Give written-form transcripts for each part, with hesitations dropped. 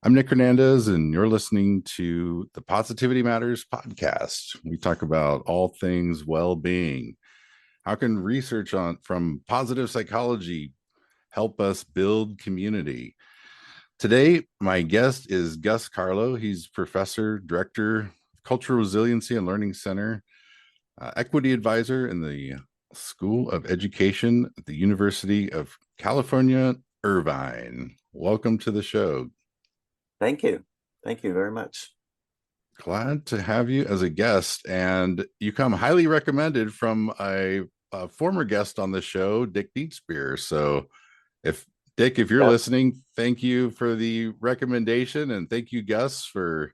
I'm Nick Hernandez, and you're listening to the Positivity Matters podcast. We talk about all things well-being. How can research on from positive psychology help us build community? Today, my guest is Gus Carlo. He's professor, director, Cultural Resiliency and Learning Center, equity advisor in the School of Education at the University of California, Irvine. Welcome to the show. Thank you. Thank you very much. Glad to have you as a guest. And you come highly recommended from a former guest on the show, Dick Deetspear. So if Dick, if you're Yeah. listening, thank you for the recommendation. And thank you, Gus, for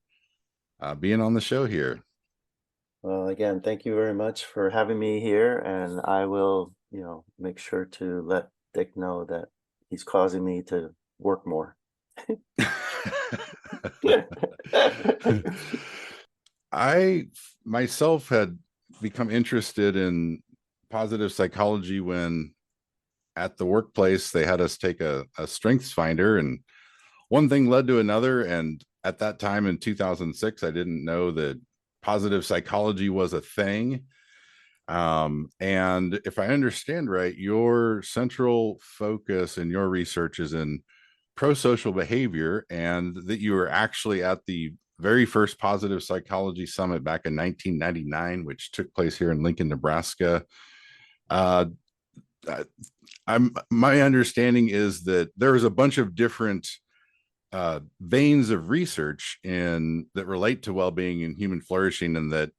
being on the show here. Well, again, thank you very much for having me here. And I will, make sure to let Dick know that he's causing me to work more. I myself had become interested in positive psychology when at the workplace they had us take a strengths finder, and one thing led to another. And at that time in 2006, I didn't know that positive psychology was a thing. And if I understand right, your central focus in your research is in prosocial behavior, and that you were actually at the very first positive psychology summit back in 1999, which took place here in Lincoln, Nebraska. Uh, my understanding is that there was a bunch of different veins of research in that relate to well-being and human flourishing, and that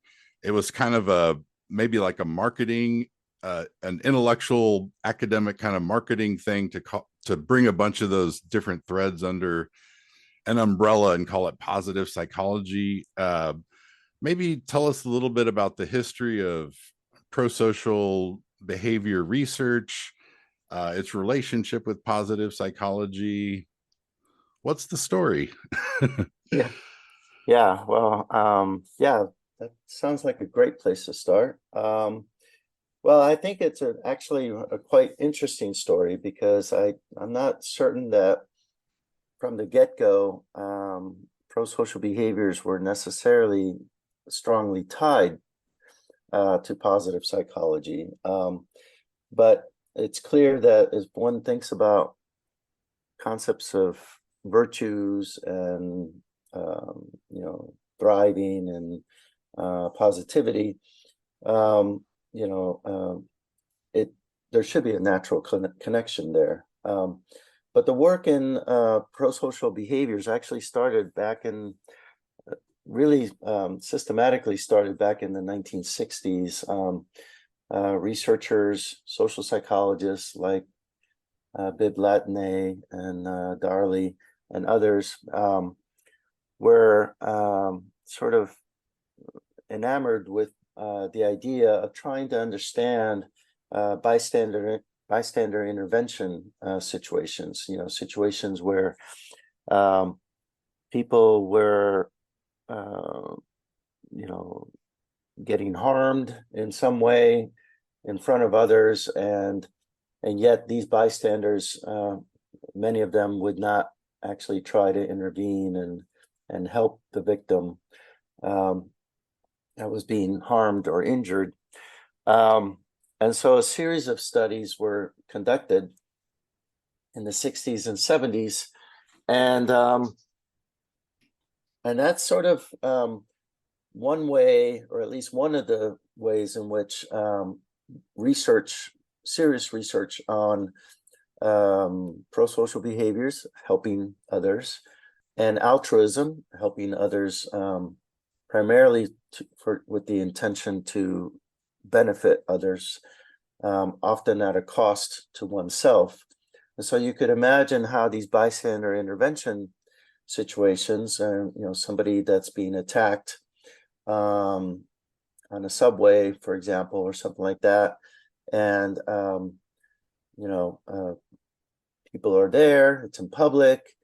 it was kind of a maybe like a marketing, an intellectual academic kind of marketing thing to bring a bunch of those different threads under an umbrella and call it positive psychology. Maybe tell us a little bit about the history of prosocial behavior research, its relationship with positive psychology. What's the story? Yeah. Yeah. Well, yeah, that sounds like a great place to start. Well, I think it's actually a quite interesting story because I'm not certain that from the get-go, prosocial behaviors were necessarily strongly tied to positive psychology. But it's clear that as one thinks about concepts of virtues and thriving and positivity, it there should be a natural connection there. But the work in prosocial behaviors actually started back in really systematically started back in the 1960s. Researchers, social psychologists like Bib Latané and Darley and others were sort of enamored with the idea of trying to understand bystander intervention situations, situations where people were, getting harmed in some way in front of others, and yet these bystanders, many of them would not actually try to intervene and help the victim that was being harmed or injured. And so a series of studies were conducted in the 60s and 70s. And that's sort of one way, or at least one of the ways in which serious research on prosocial behaviors, helping others, and altruism, helping others, primarily with the intention to benefit others, often at a cost to oneself. And so you could imagine how these bystander intervention situations, somebody that's being attacked on a subway, for example, or something like that, and people are there, it's in public,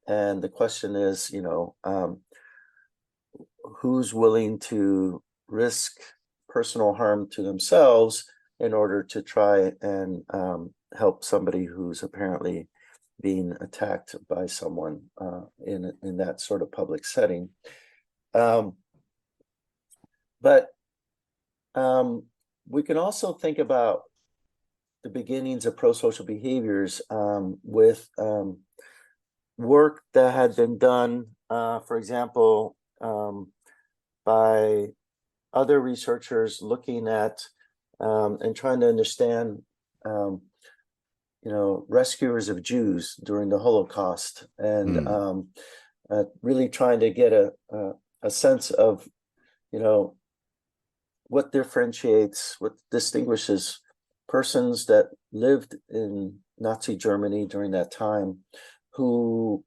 and the question is, who's willing to risk personal harm to themselves in order to try and help somebody who's apparently being attacked by someone in that sort of public setting. But we can also think about the beginnings of prosocial behaviors with work that had been done, for example, by other researchers looking at and trying to understand, rescuers of Jews during the Holocaust, and really trying to get a sense of, what differentiates, what distinguishes persons that lived in Nazi Germany during that time, who,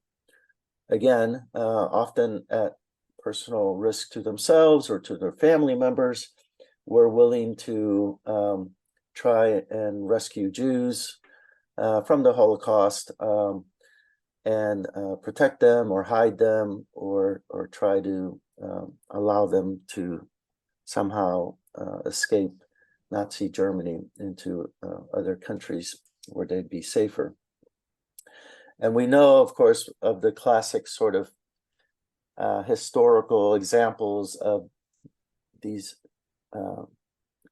again, often at personal risk to themselves or to their family members, were willing to try and rescue Jews from the Holocaust, and protect them or hide them, or try to allow them to somehow escape Nazi Germany into other countries where they'd be safer. And we know, of course, of the classic sort of historical examples of these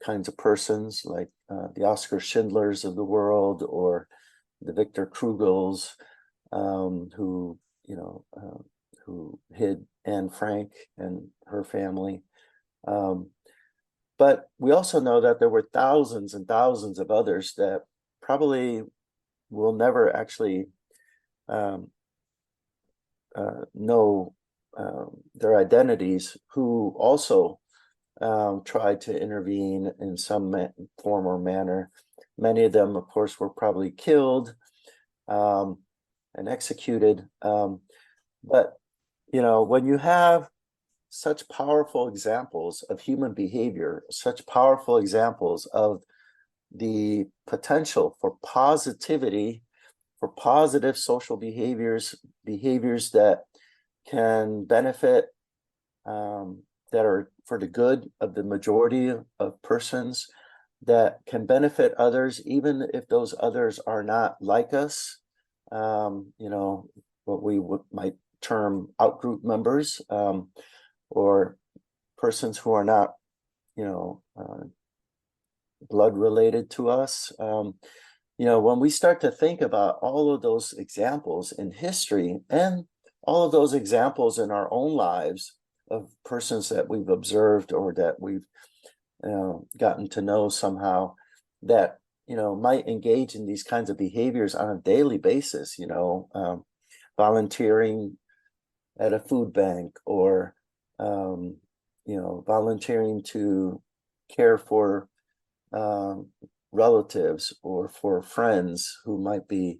kinds of persons, like the Oskar Schindlers of the world, or the Victor Krugels, who hid Anne Frank and her family. But we also know that there were thousands and thousands of others that probably will never actually know their identities, who also tried to intervene in some form or manner. Many of them, of course, were probably killed and executed. But, when you have such powerful examples of human behavior, such powerful examples of the potential for positivity, for positive social behaviors that can benefit, that are for the good of the majority of persons, that can benefit others, even if those others are not like us, what we might term outgroup members, or persons who are not, blood related to us. When we start to think about all of those examples in history, and all of those examples in our own lives of persons that we've observed or that we've gotten to know somehow, that might engage in these kinds of behaviors on a daily basis, volunteering at a food bank, or volunteering to care for relatives or for friends who might be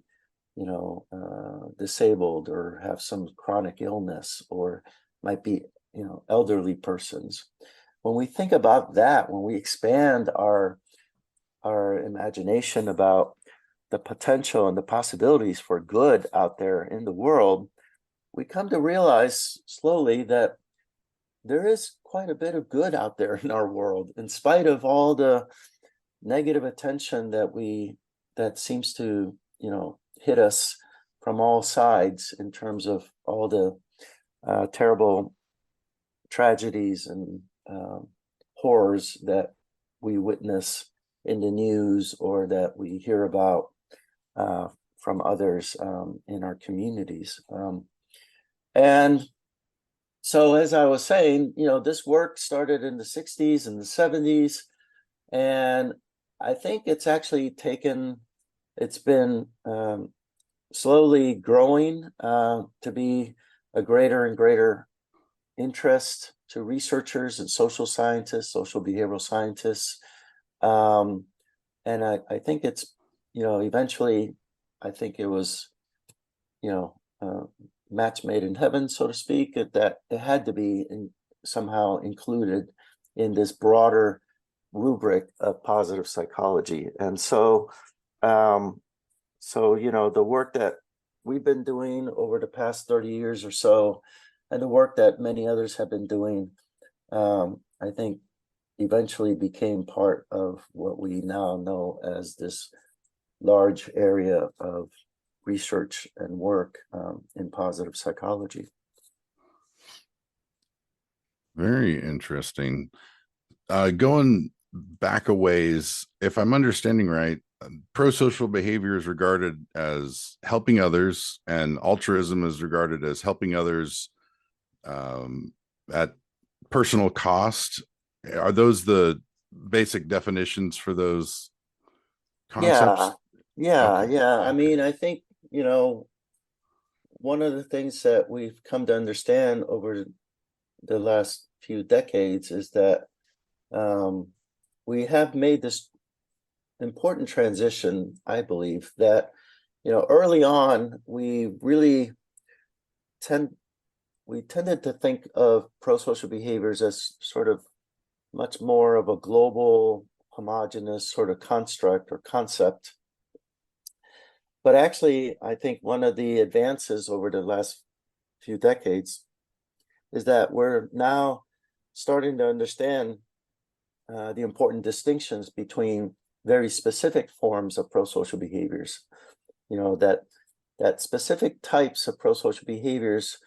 disabled or have some chronic illness, or might be elderly persons. When we think about that, when we expand our imagination about the potential and the possibilities for good out there in the world, we come to realize slowly that there is quite a bit of good out there in our world, in spite of all the negative attention that seems to hit us from all sides, in terms of all the terrible tragedies and horrors that we witness in the news, or that we hear about from others in our communities. And so, as I was saying, this work started in the 60s and the 70s, and I think it's actually it's been slowly growing to be a greater and greater interest to researchers and social scientists, social behavioral scientists. And I think it's, eventually, I think it was, match made in heaven, so to speak, that it had to be somehow included in this broader rubric of positive psychology. And so, the work that we've been doing over the past 30 years or so, and the work that many others have been doing, I think eventually became part of what we now know as this large area of research and work in positive psychology. Very interesting. Going back a ways, if I'm understanding right, prosocial behavior is regarded as helping others, and altruism is regarded as helping others at personal cost. Are those the basic definitions for those Yeah, concepts? yeah, Okay. yeah. I mean, I think, one of the things that we've come to understand over the last few decades is that we have made this important transition, I believe, that early on tend we tended to think of prosocial behaviors as sort of much more of a global, homogeneous sort of construct or concept. But actually, I think one of the advances over the last few decades is that we're now starting to understand the important distinctions between very specific forms of prosocial behaviors. That specific types of prosocial behaviors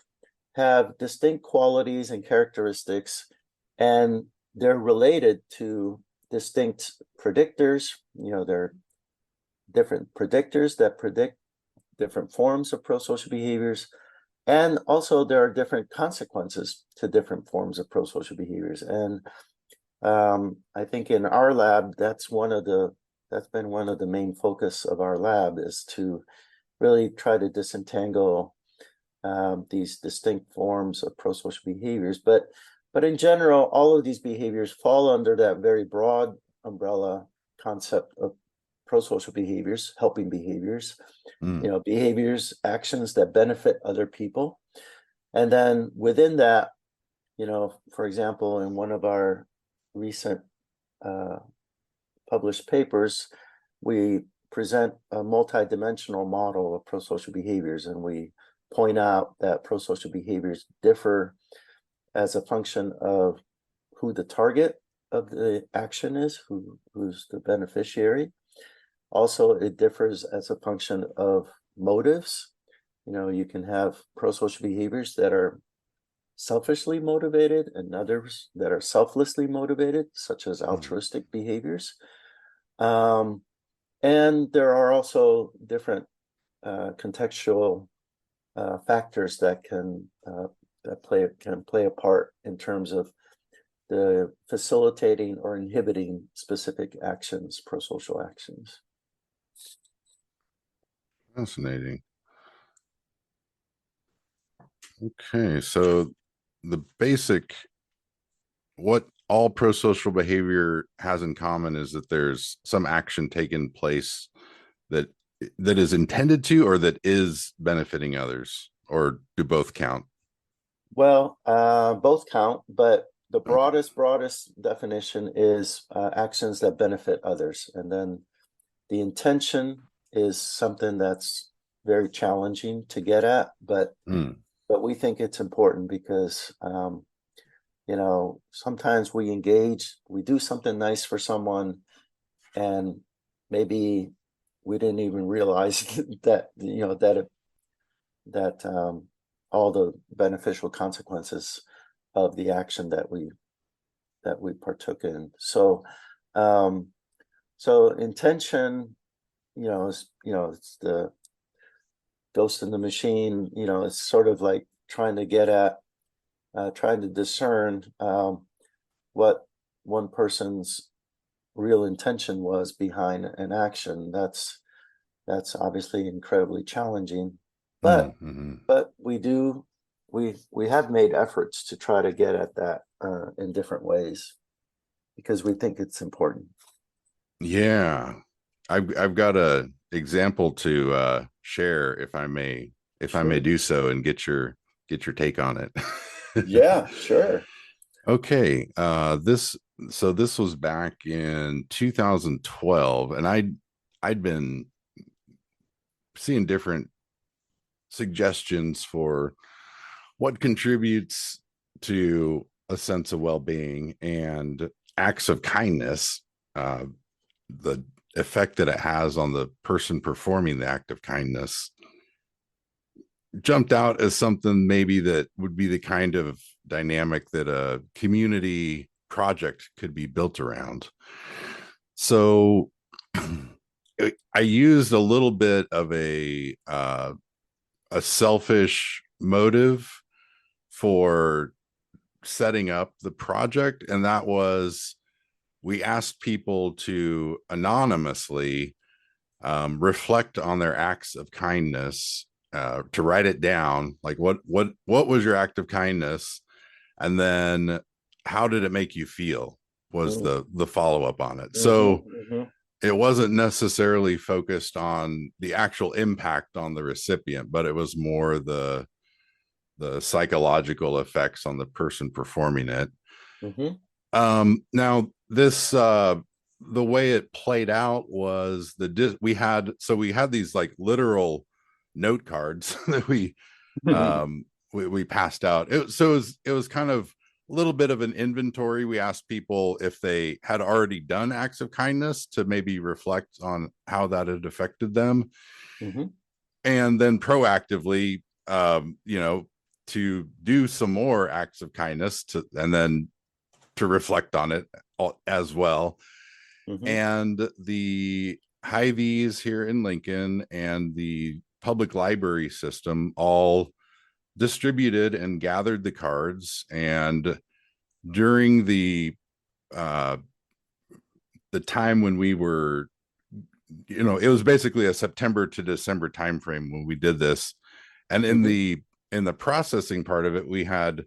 have distinct qualities and characteristics, and they're related to distinct predictors. There are different predictors that predict different forms of prosocial behaviors, and also there are different consequences to different forms of prosocial behaviors. And I think in our lab, that's been one of the main focus of our lab, is to really try to disentangle these distinct forms of prosocial behaviors. But in general, all of these behaviors fall under that very broad umbrella concept of prosocial behaviors, helping behaviors, behaviors, actions that benefit other people. And then within that, for example, in one of our recent published papers, we present a multidimensional model of prosocial behaviors, and we point out that prosocial behaviors differ as a function of who the target of the action is, who's the beneficiary. Also, it differs as a function of motives. You can have prosocial behaviors that are selfishly motivated and others that are selflessly motivated, such as altruistic behaviors. And there are also different contextual factors that can play a part in terms of the facilitating or inhibiting specific actions, prosocial actions. Fascinating. Okay, so the basic, what all prosocial behavior has in common is that there's some action taking place that is intended to, or that is benefiting others, or do both count? Well, both count, but the Okay. broadest definition is actions that benefit others. And then the intention is something that's very challenging to get at, but we think it's important because sometimes we do something nice for someone, and maybe we didn't even realize that all the beneficial consequences of the action that we partook in. So intention, it's the ghost in the machine. It's sort of like trying to discern what one person's real intention was behind an action. That's obviously incredibly challenging, but we have made efforts to try to get at that in different ways, because we think it's important. Yeah, I've got a example to share, if I may, Sure. do so, and get your take on it. Yeah, sure. Okay, this was back in 2012, and I'd been seeing different suggestions for what contributes to a sense of well-being and acts of kindness, the effect that it has on the person performing the act of kindness. jumped out as something maybe that would be the kind of dynamic that a community project could be built around. So I used a little bit of a selfish motive for setting up the project, and that was we asked people to anonymously reflect on their acts of kindness, to write it down, like what was your act of kindness, and then how did it make you feel was Mm, the follow up on it. So mhm, it wasn't necessarily focused on the actual impact on the recipient, but it was more the psychological effects on the person performing it. mhm, Now this the way it played out was we had these like literal note cards that mhm. we passed out. It was kind of a little bit of an inventory. We asked people if they had already done acts of kindness to maybe reflect on how that had affected them, Mhm. and then proactively, to do some more acts of kindness to, and then to reflect on it as well. Mhm. And the Hy-Vees here in Lincoln and the public library system all distributed and gathered the cards. And during uh, the time when we were, it was basically a September to December timeframe when we did this. And Mhm. in the processing part of it, we had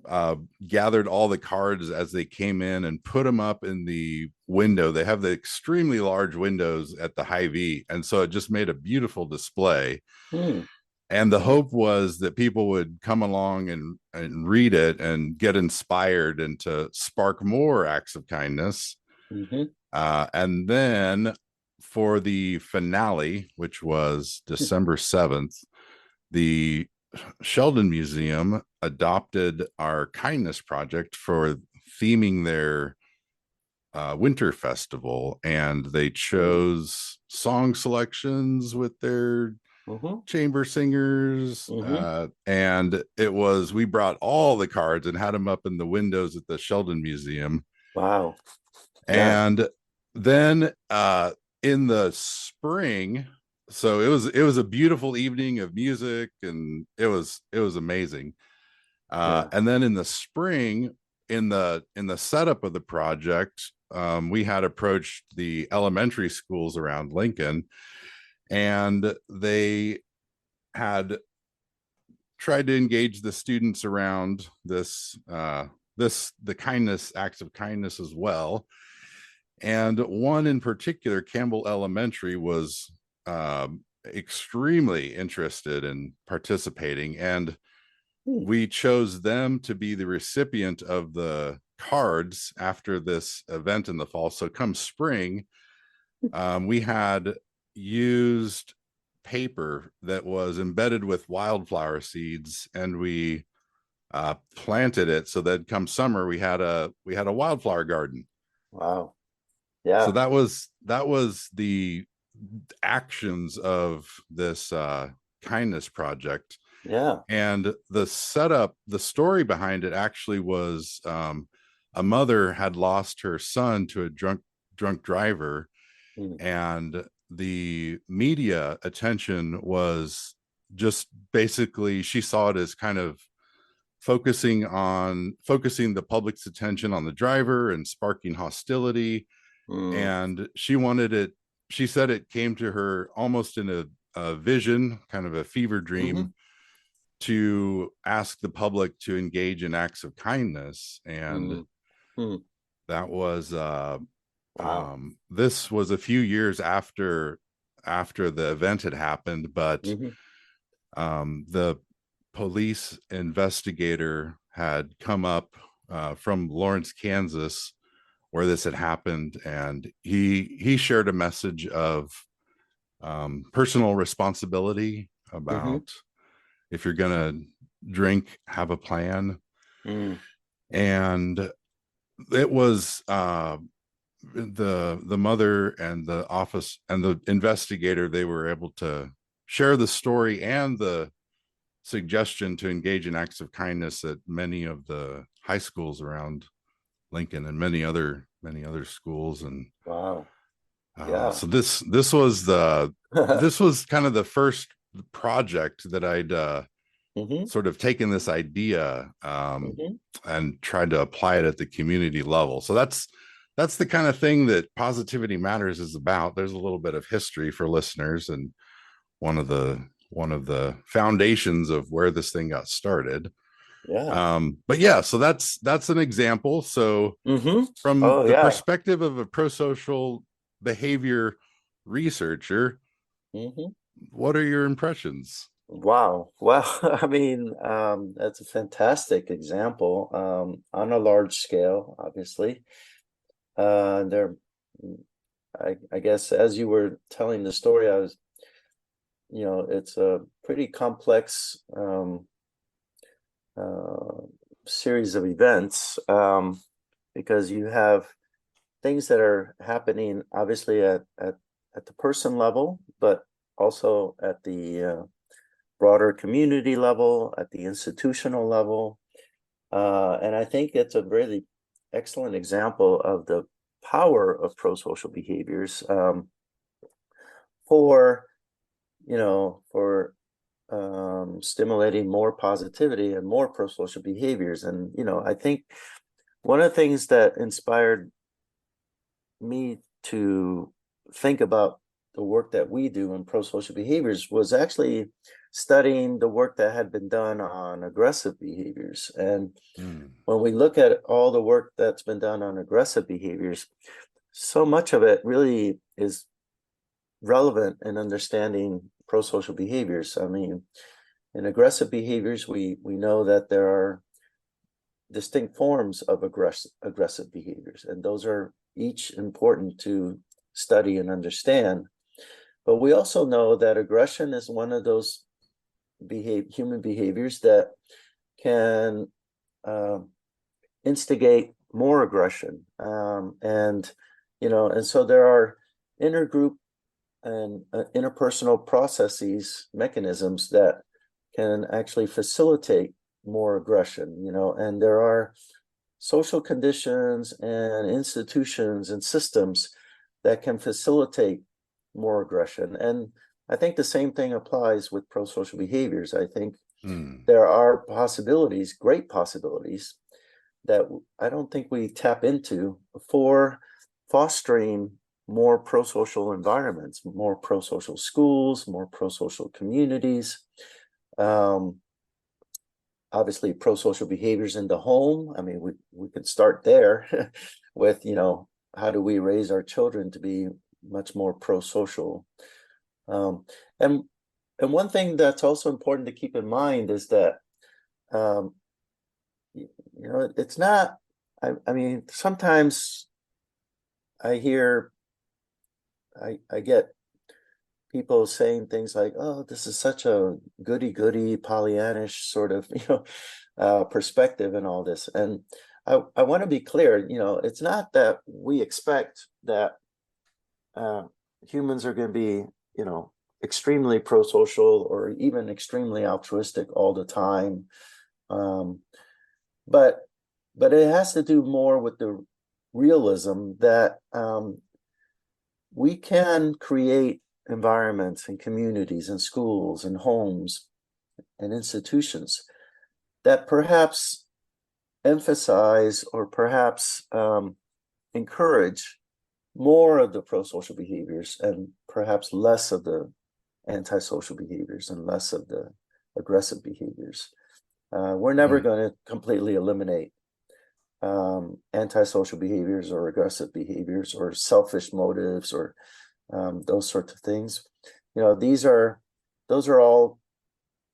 uh, gathered all the cards as they came in and put them up in the window. They have the extremely large windows at the Hy-Vee, and so it just made a beautiful display. Mm. And the hope was that people would come along and read it and get inspired and to spark more acts of kindness. Mhm. And then for the finale, which was December 7th, the Sheldon Museum adopted our kindness project for theming their winter festival, and they Mm. chose song selections with their Mhm. chamber singers. Mhm. And it was, we brought all the cards and had them up in the windows at the Sheldon Museum. Wow. Yeah. And then in the spring, so it was a beautiful evening of music, and it was amazing. Yeah. And then in the spring, in the setup of the project, we had approached the elementary schools around Lincoln, and they had tried to engage the students around the kindness acts of kindness as well. And one in particular, Campbell Elementary, was extremely interested in participating, and Mm. we chose them to be the recipient of the cards after this event in the fall. So come spring, we had used paper that was embedded with wildflower seeds, and we planted it so that come summer we had a wildflower garden. Wow. So Yeah. that was the actions of this kindness project. Yeah. And the setup, the story behind it actually was, a mother had lost her son to a drunk driver, Mm. and the media attention was just basically, she saw it as kind of focusing the public's attention on the driver and sparking hostility. Mm. And she said it came to her almost in a vision, kind of a fever Mhm. dream, to ask the public to engage in acts of kindness. And Mm. Mm. that was Wow. this was a few years after the event had happened, but Mhm. the police investigator had come up from Lawrence, Kansas, where this had happened, and he shared a message of personal responsibility Mhm. about, if you're gonna drink, have a plan. Mm. And it was the mother and the office and the investigator, they were able to share the story and suggestion to engage in acts of kindness at many of the high schools around Lincoln and many other schools. And Wow. Yeah. so this was kind of the first project that I'd Hmm. sort of taken this idea Hmm. and tried to apply it at the community level. So that's the kind of thing that Positivity Matters is about. There's a little bit of history for listeners, and one of the foundations of where this thing got started. Yeah. But yeah, so that's an example. So Hmm. from Oh, the yeah. perspective of a prosocial behavior researcher, Hmm. what are your impressions? Wow. Well, I mean, that's a fantastic example, on a large scale, obviously. There, I guess as you were telling the story, I was, it's a pretty complex, uh, series of events, because you have things that are happening obviously at the person level, but also at the broader community level, at the institutional level. And I think it's a really excellent example of the power of prosocial behaviors, for, for stimulating more positivity and more prosocial behaviors. And, I think one of the things that inspired me to think about the work that we do in prosocial behaviors was actually studying the work that had been done on aggressive behaviors. And Mm, when we look at all the work that's been done on aggressive behaviors, so much of it really is relevant in understanding prosocial behaviors. I mean, in aggressive behaviors, we know that there are distinct forms of aggressive behaviors, and those are each important to study and understand. But we also know that aggression is one of those human behaviors that can uh, instigate more aggression, and so there are intergroup and interpersonal processes, mechanisms that can actually facilitate more aggression, and there are social conditions and institutions and systems that can facilitate more aggression. And I think the same thing applies with prosocial behaviors. I think mm, there are possibilities, great possibilities, that I don't think we tap into for fostering more prosocial environments, more prosocial schools, more prosocial communities. Um, Obviously, prosocial behaviors in the home. I mean, we could start there with, how do we raise our children to be much more prosocial? Um, and and one thing that's also important to keep in mind is that, um, it's not. I mean, sometimes I hear, I get people saying things like, "Oh, this is such a goody-goody, Pollyannish sort of, perspective and all this." And I want to be clear, it's not that we expect that uh, humans are going to be, extremely pro-social or even extremely altruistic all the time. Um, but but it has to do more with the realism that, we can create environments and communities and schools and homes and institutions that perhaps emphasize or perhaps encourage more of the pro-social behaviors and perhaps less of the antisocial behaviors and less of the aggressive behaviors. We're never mm, going to completely eliminate antisocial behaviors or aggressive behaviors or selfish motives or those sorts of things. Those are all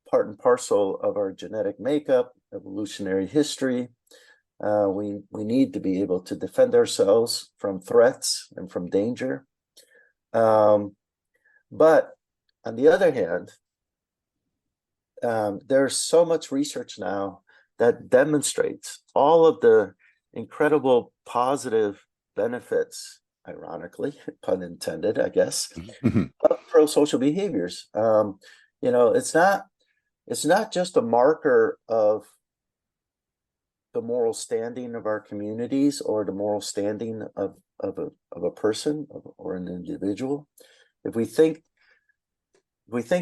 part and parcel of our genetic makeup, evolutionary history. We need to be able to defend ourselves from threats and from danger. But on the other hand, there's so much research now that demonstrates all of the incredible positive benefits, ironically, pun intended, I guess, mm, of pro-social behaviors. It's not it's not just a marker of the moral standing of our communities or the moral standing of a person or an individual. If we think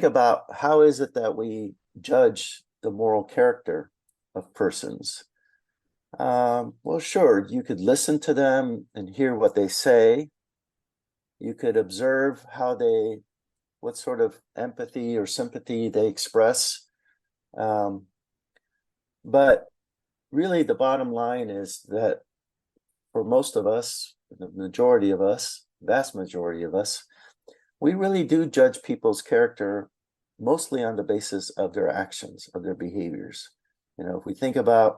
about how is it that we judge the moral character of persons, well, sure, you could listen to them and hear what they say. You could observe what sort of empathy or sympathy they express. But really, the bottom line is that for most of us, the majority of us, vast majority of us, we really do judge people's character mostly on the basis of their actions, of their behaviors. If we think about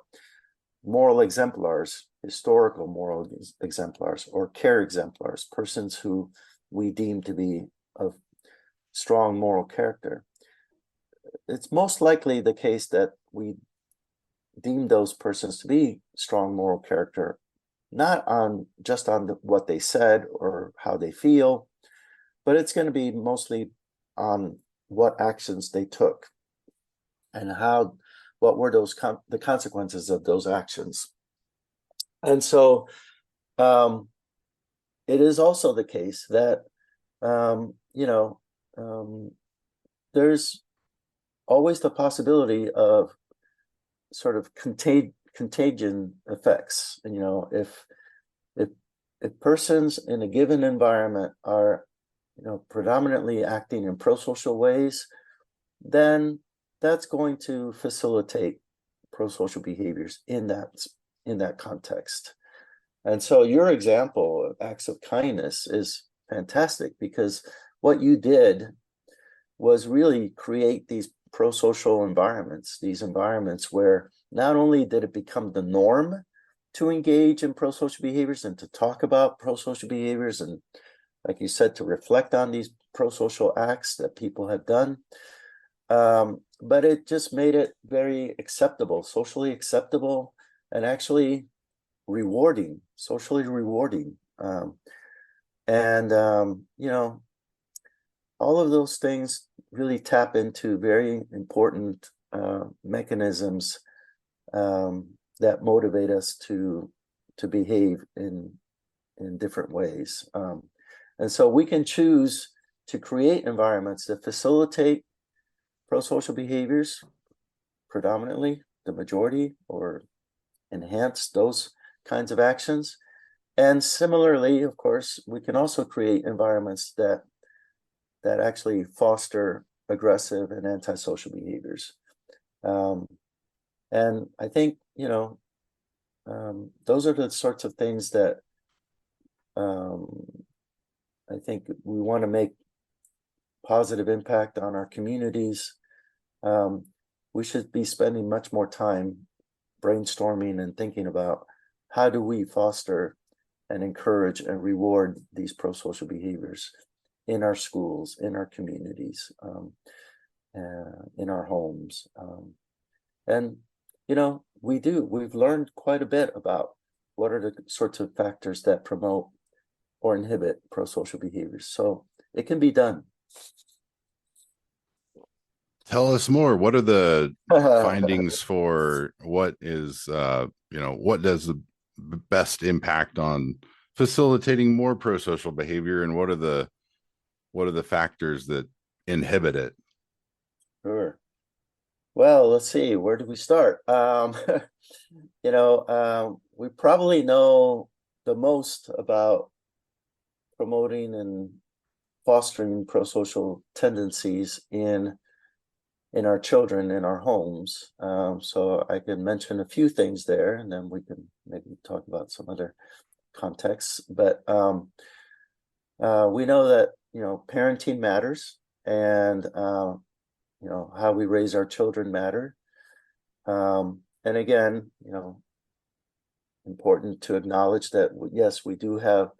moral exemplars, historical moral exemplars, or care exemplars, persons who we deem to be of strong moral character, it's most likely the case that we deem those persons to be strong moral character, not just on what they said or how they feel, but it's going to be mostly on what actions they took and what were the consequences of those actions. And so it is also the case that there's always the possibility of sort of contagion effects. If persons in a given environment are predominantly acting in prosocial ways, then that's going to facilitate prosocial behaviors in that context. And so your example of acts of kindness is fantastic, because what you did was really create these prosocial environments, these environments where not only did it become the norm to engage in prosocial behaviors and to talk about prosocial behaviors and, like you said, to reflect on these prosocial acts that people have done, but it just made it very acceptable, socially acceptable, and actually rewarding, socially rewarding. All of those things really tap into very important mechanisms that motivate us to behave in different ways. And so we can choose to create environments that facilitate prosocial behaviors, predominantly, the majority, or enhance those kinds of actions. And similarly, of course, we can also create environments that actually foster aggressive and antisocial behaviors. And I think, those are the sorts of things that I think we want to make positive impact on our communities. We should be spending much more time brainstorming and thinking about how do we foster and encourage and reward these prosocial behaviors in our schools, in our communities, in our homes. And, we've learned quite a bit about what are the sorts of factors that promote or inhibit prosocial behaviors. So it can be done. Tell us more. What are the findings for what is, what does the best impact on facilitating more prosocial behavior, and what are the factors that inhibit it? Sure. Well, let's see, where do we start? We probably know the most about promoting and fostering prosocial tendencies in our children, in our homes. So I can mention a few things there, and then we can maybe talk about some other contexts. But we know that parenting matters, and how we raise our children matter. And again, important to acknowledge that yes, we do have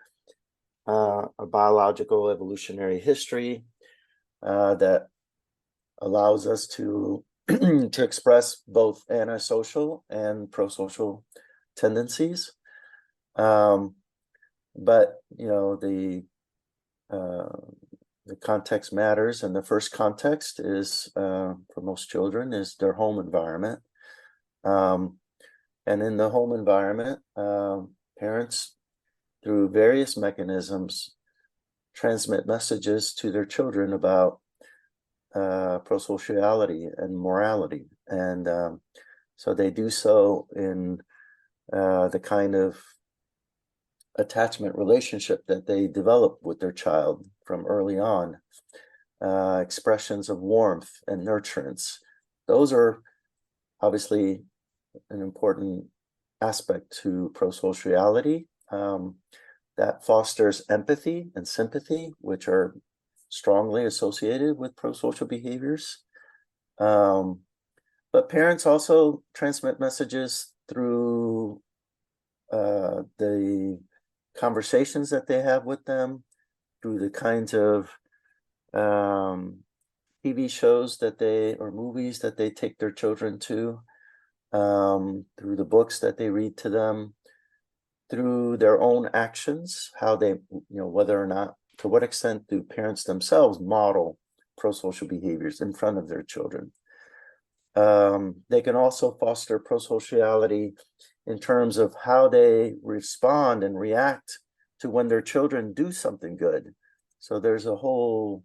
a biological evolutionary history that allows us to to express both antisocial and prosocial tendencies. But the the context matters, and the first context is for most children is their home environment. And in the home environment, parents, through various mechanisms, transmit messages to their children about prosociality and morality. And so they do so in the kind of attachment relationship that they develop with their child from early on, expressions of warmth and nurturance. Those are obviously an important aspect to prosociality. That fosters empathy and sympathy, which are strongly associated with prosocial behaviors. But parents also transmit messages through the conversations that they have with them, through the kinds of TV shows that they, or movies that they take their children to, through the books that they read to them, through their own actions, how they, whether or not, to what extent do parents themselves model prosocial behaviors in front of their children. They can also foster prosociality in terms of how they respond and react to when their children do something good. So there's a whole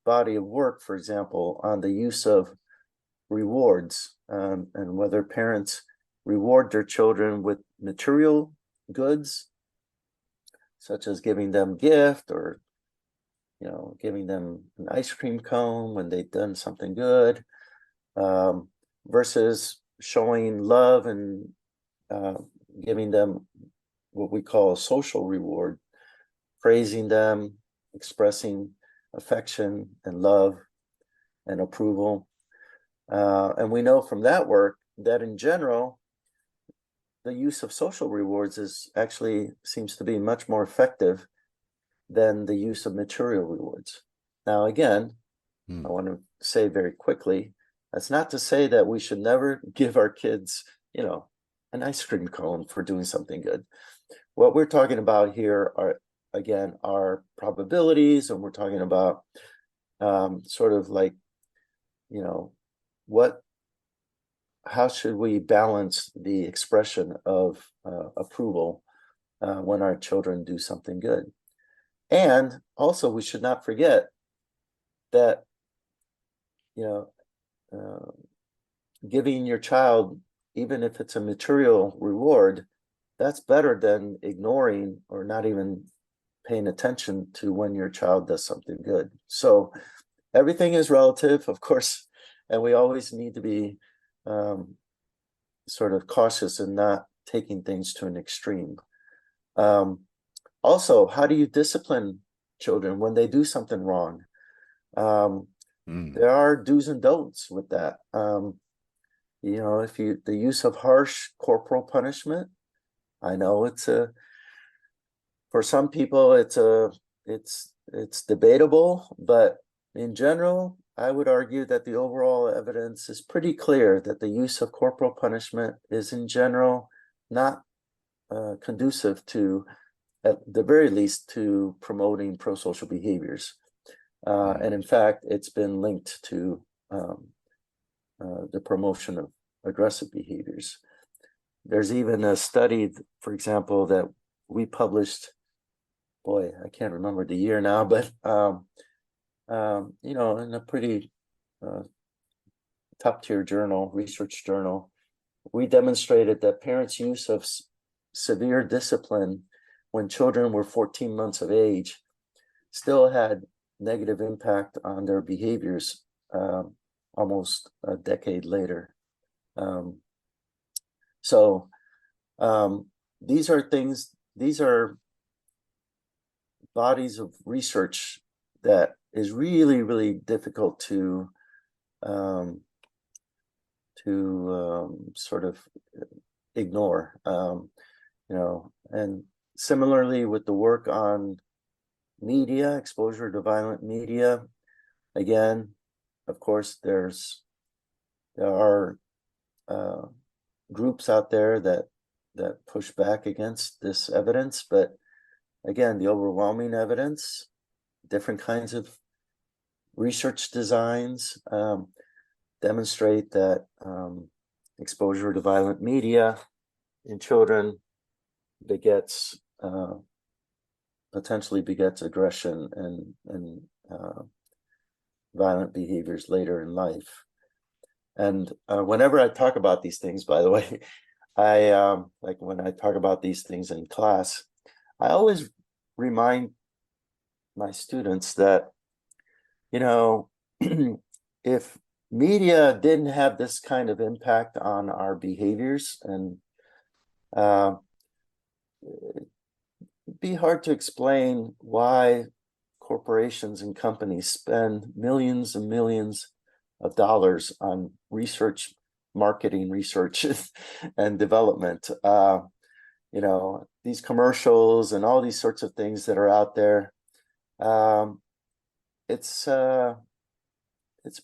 body of work, for example, on the use of rewards, and whether parents reward their children with material goods, such as giving them gift, or giving them an ice cream cone when they've done something good, versus showing love and giving them what we call a social reward, praising them, expressing affection and love and approval. And we know from that work that in general, the use of social rewards seems to be much more effective than the use of material rewards. Now, again, I want to say very quickly, that's not to say that we should never give our kids, an ice cream cone for doing something good. What we're talking about here are, again, our probabilities, and we're talking about sort of like, how should we balance the expression of approval when our children do something good. And also, we should not forget that, giving your child, even if it's a material reward, that's better than ignoring or not even paying attention to when your child does something good. So everything is relative, of course, and we always need to be sort of cautious and not taking things to an extreme. Also, how do you discipline children when they do something wrong? There are do's and don'ts with that. The use of harsh corporal punishment, I know for some people it's debatable, but in general, I would argue that the overall evidence is pretty clear that the use of corporal punishment is in general not conducive to, at the very least, to promoting prosocial behaviors. And in fact, it's been linked to the promotion of aggressive behaviors. There's even a study, for example, that we published, boy, I can't remember the year now, but in a pretty top-tier journal, research journal, we demonstrated that parents' use of severe discipline when children were 14 months of age still had negative impact on their behaviors almost a decade later. These are bodies of research that is really, really difficult to sort of ignore. And similarly with the work on media, exposure to violent media, again, of course, there are groups out there that push back against this evidence, but again, the overwhelming evidence, different kinds of research designs demonstrate that exposure to violent media in children begets potentially begets aggression and violent behaviors later in life. And whenever I talk about these things, by the way, I like when I talk about these things in class, I always remind my students that, you know, if media didn't have this kind of impact on our behaviors, and it'd be hard to explain why corporations and companies spend millions and millions of dollars on research, marketing research and development. You know, these commercials and all these sorts of things that are out there. It's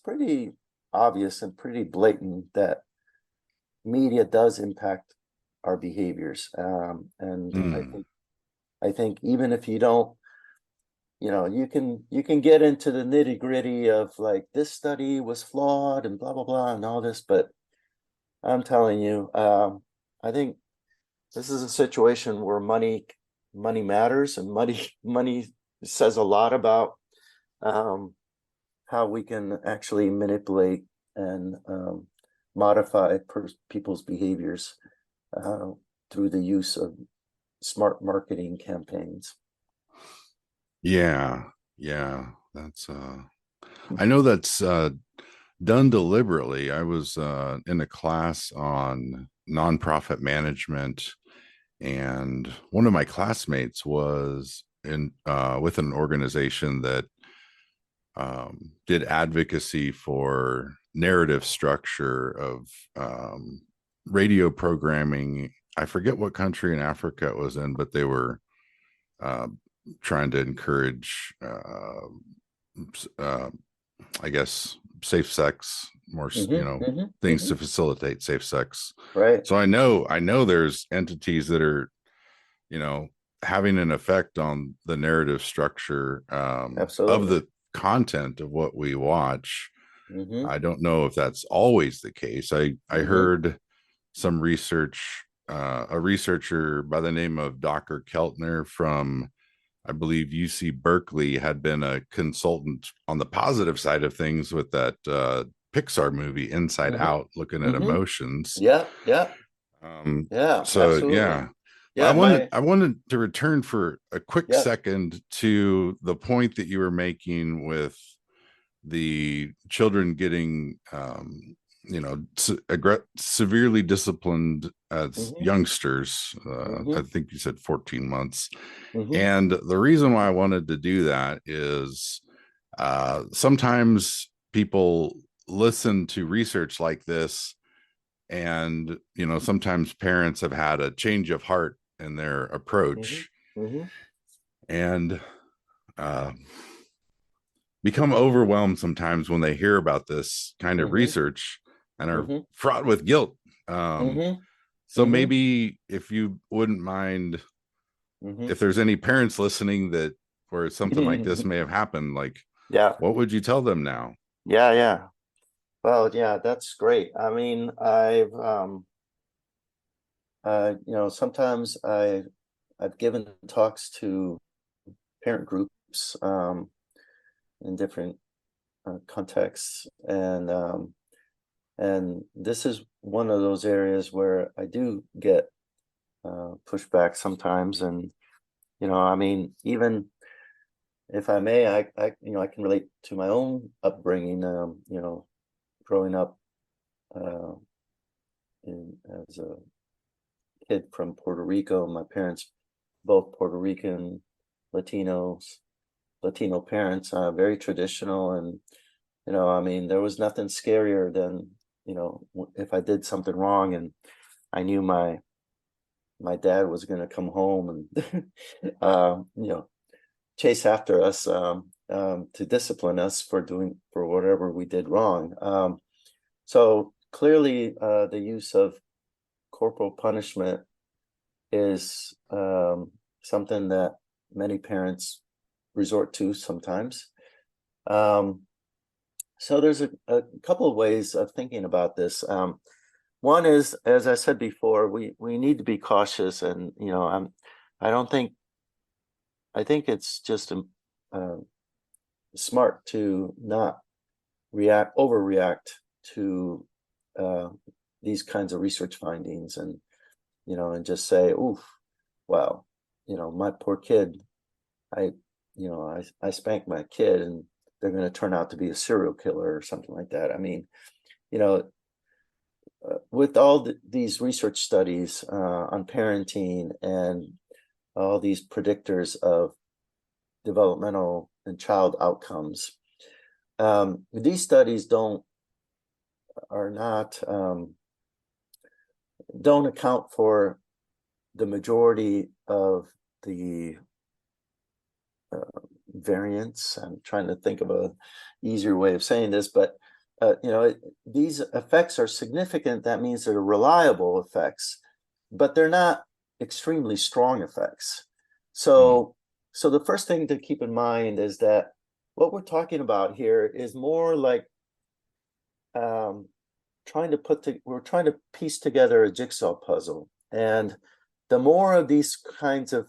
pretty obvious and pretty blatant that media does impact our behaviors. And I think even if you don't, you know, you can get into the nitty gritty of like this study was flawed and blah blah blah and all this, but I'm telling you, I think this is a situation where money matters, and money says a lot about how we can actually manipulate and modify people's behaviors through the use of smart marketing campaigns. Yeah, that's I know that's done deliberately. I was in a class on nonprofit management, and one of my classmates was in with an organization that did advocacy for narrative structure of radio programming. I forget what country in Africa it was in, but they were trying to encourage, I guess, safe sex, more, things to facilitate safe sex. Right. So I know there's entities that are, having an effect on the narrative structure of the content of what we watch. I don't know if that's always the case. I heard some research, a researcher by the name of Dr. Keltner from, I believe, UC Berkeley, had been a consultant on the positive side of things with that Pixar movie Inside Out, looking at emotions. Yeah. So absolutely. I wanted to return for a quick second to the point that you were making with the children getting severely disciplined as youngsters. I think you said 14 months. And the reason why I wanted to do that is sometimes people listen to research like this, and sometimes parents have had a change of heart in their approach and become overwhelmed sometimes when they hear about this kind of research and are fraught with guilt. So maybe if you wouldn't mind, if there's any parents listening that where something like this may have happened, like, what would you tell them now? Well, that's great. I mean, I've sometimes I've given talks to parent groups in different contexts, and this is one of those areas where I do get pushback sometimes. And I mean, even if I may, I can relate to my own upbringing. Growing up as a kid from Puerto Rico, my parents both Puerto Rican, Latino parents, very traditional. And I mean, there was nothing scarier than if I did something wrong and I knew my dad was going to come home and chase after us to discipline us for whatever we did wrong. So clearly the use of corporal punishment is something that many parents resort to sometimes. So there's a couple of ways of thinking about this. One is, as I said before, we need to be cautious, and I don't think I think it's just smart to not overreact to uh, these kinds of research findings, and just say, "Oof, wow, my poor kid. I spanked my kid, and they're going to turn out to be a serial killer or something like that." I mean, you know, with all these research studies on parenting and all these predictors of developmental and child outcomes, these studies don't account for the majority of the variants. I'm trying to think of a easier way of saying this, but these effects are significant. That means they're reliable effects, but they're not extremely strong effects. So the first thing to keep in mind is that what we're talking about here is more like we're trying to piece together a jigsaw puzzle. And the more of these kinds of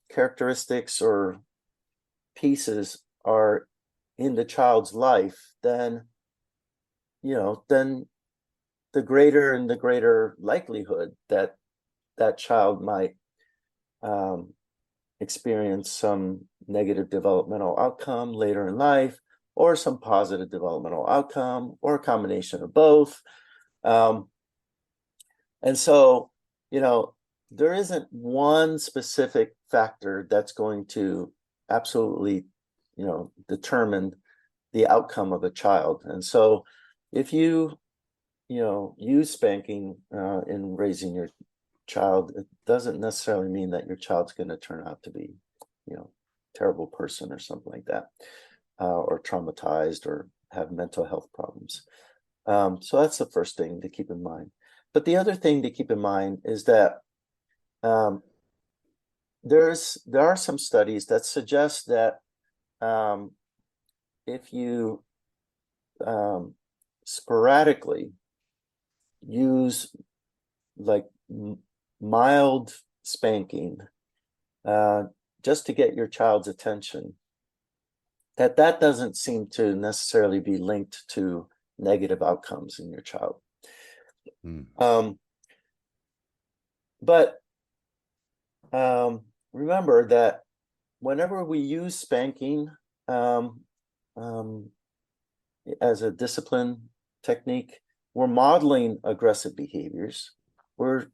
characteristics or pieces are in the child's life, then the greater likelihood that that child might experience some negative developmental outcome later in life, or some positive developmental outcome, or a combination of both. And so, there isn't one specific factor that's going to absolutely, determine the outcome of a child. And so if you use spanking in raising your child, it doesn't necessarily mean that your child's going to turn out to be, terrible person or something like that, or traumatized or have mental health problems. So that's the first thing to keep in mind. But the other thing to keep in mind is that there are some studies that suggest that if you sporadically use like mild spanking just to get your child's attention, that doesn't seem to necessarily be linked to negative outcomes in your child. But remember that whenever we use spanking as a discipline technique, we're modeling aggressive behaviors. We're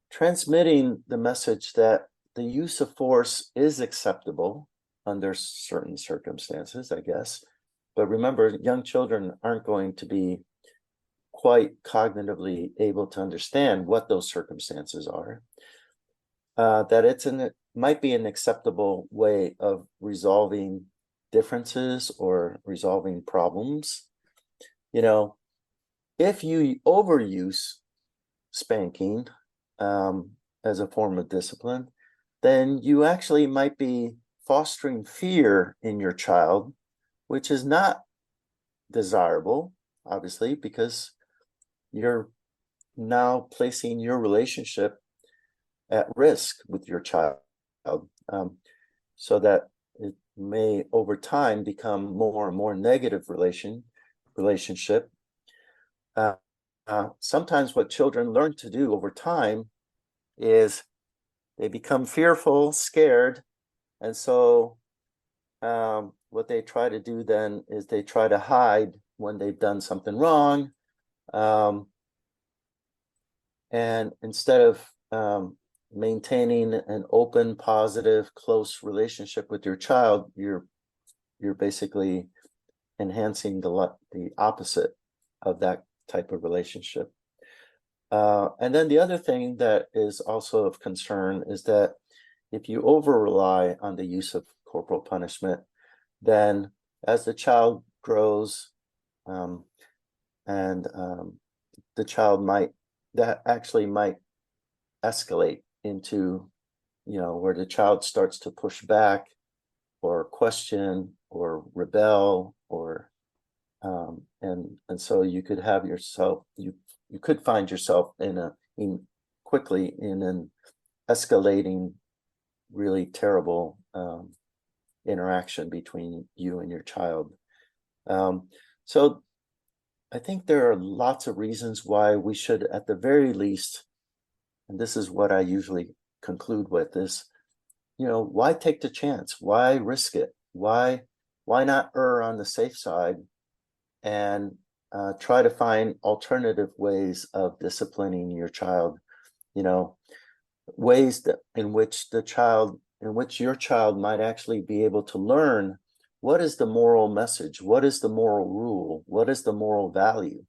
transmitting the message that the use of force is acceptable under certain circumstances, I guess. But remember, young children aren't going to be quite cognitively able to understand what those circumstances are. That it might be an acceptable way of resolving differences or resolving problems. If you overuse spanking as a form of discipline, then you actually might be fostering fear in your child, which is not desirable, obviously, because you're now placing your relationship at risk with your child, so that it may over time become more and more negative relationship. Sometimes what children learn to do over time is they become fearful, scared, and so what they try to do then is they try to hide when they've done something wrong, and instead of maintaining an open, positive, close relationship with your child, you're basically enhancing the opposite of that type of relationship. And then the other thing that is also of concern is that if you over rely on the use of corporal punishment, then as the child grows, and the child might escalate into, where the child starts to push back or question or rebel, or and so you could have yourself, you could find yourself quickly in an escalating, really terrible interaction between you and your child. So I think there are lots of reasons why we should, at the very least, and this is what I usually conclude with, is, why take the chance? Why risk it? Why not err on the safe side and try to find alternative ways of disciplining your child? Ways in which your child might actually be able to learn what is the moral message, what is the moral rule, what is the moral value.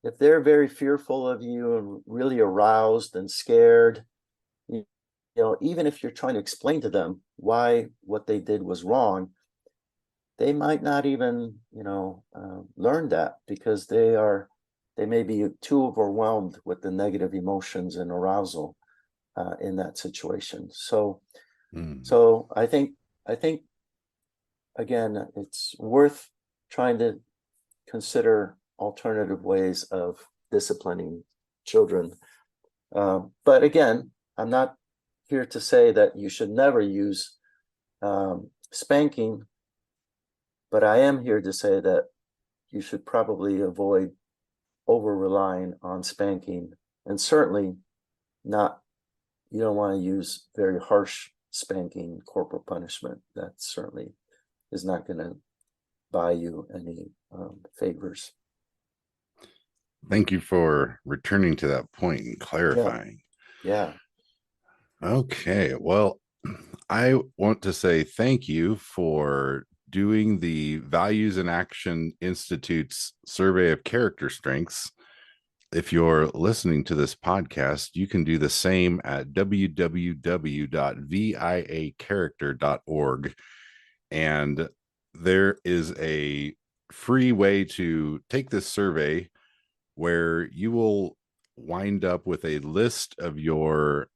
If they're very fearful of you and really aroused and scared, even if you're trying to explain to them why what they did was wrong, they might not even learn that, because they may be too overwhelmed with the negative emotions and arousal in that situation. So I think again, it's worth trying to consider alternative ways of disciplining children. But again, I'm not here to say that you should never use spanking, but I am here to say that you should probably avoid over-relying on spanking, and certainly you don't want to use very harsh spanking, corporal punishment. That certainly is not going to buy you any favors. Thank you for returning to that point and clarifying. Yeah. Okay. Well, I want to say thank you for doing the Values in Action Institute's survey of character strengths. If you're listening to this podcast, you can do the same at www.viacharacter.org. And there is a free way to take this survey where you will wind up with a list of your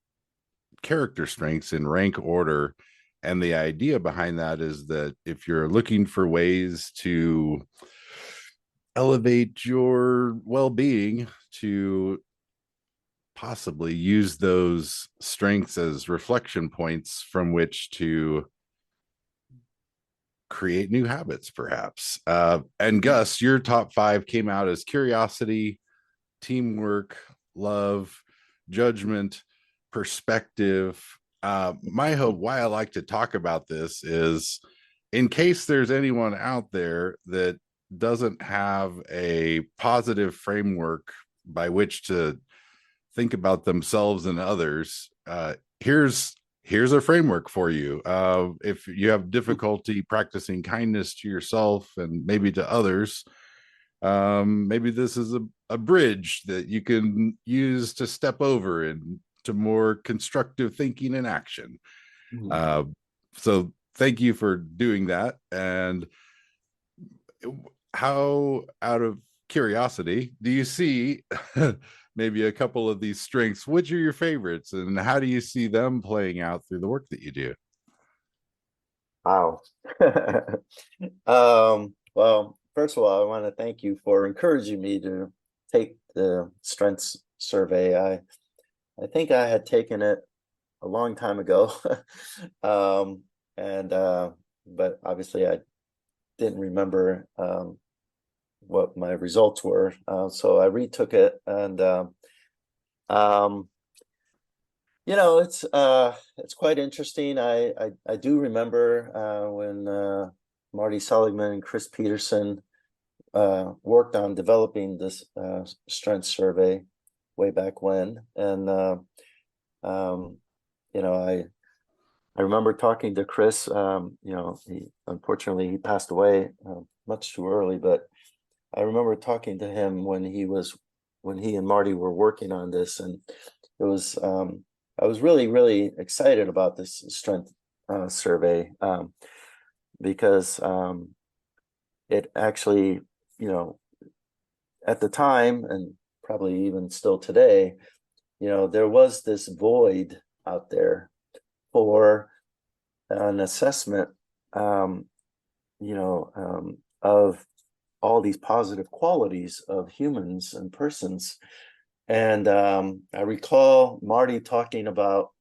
character strengths in rank order. And the idea behind that is that if you're looking for ways to elevate your well-being, to possibly use those strengths as reflection points from which to create new habits, perhaps. And Gus, your top 5 came out as curiosity, teamwork, love, judgment, perspective. My hope, why I like to talk about this, is in case there's anyone out there that doesn't have a positive framework by which to think about themselves and others, here's a framework for you. If you have difficulty practicing kindness to yourself and maybe to others, maybe this is a bridge that you can use to step over into more constructive thinking and action. So thank you for doing that. And how, out of curiosity, do you see maybe a couple of these strengths? Which are your favorites, and how do you see them playing out through the work that you do? Wow. Well, first of all, I want to thank you for encouraging me to take the strengths survey. I think I had taken it a long time ago. But obviously I didn't remember what my results were. So I retook it, and it's quite interesting. I do remember when Marty Seligman and Chris Peterson worked on developing this strength survey way back when, and I remember talking to Chris. He passed away much too early, but I remember talking to him when he and Marty were working on this, and it was I was really, really excited about this strength survey because it actually, at the time, and probably even still today, there was this void out there for an assessment, um, of all these positive qualities of humans and persons. And I recall Marty talking about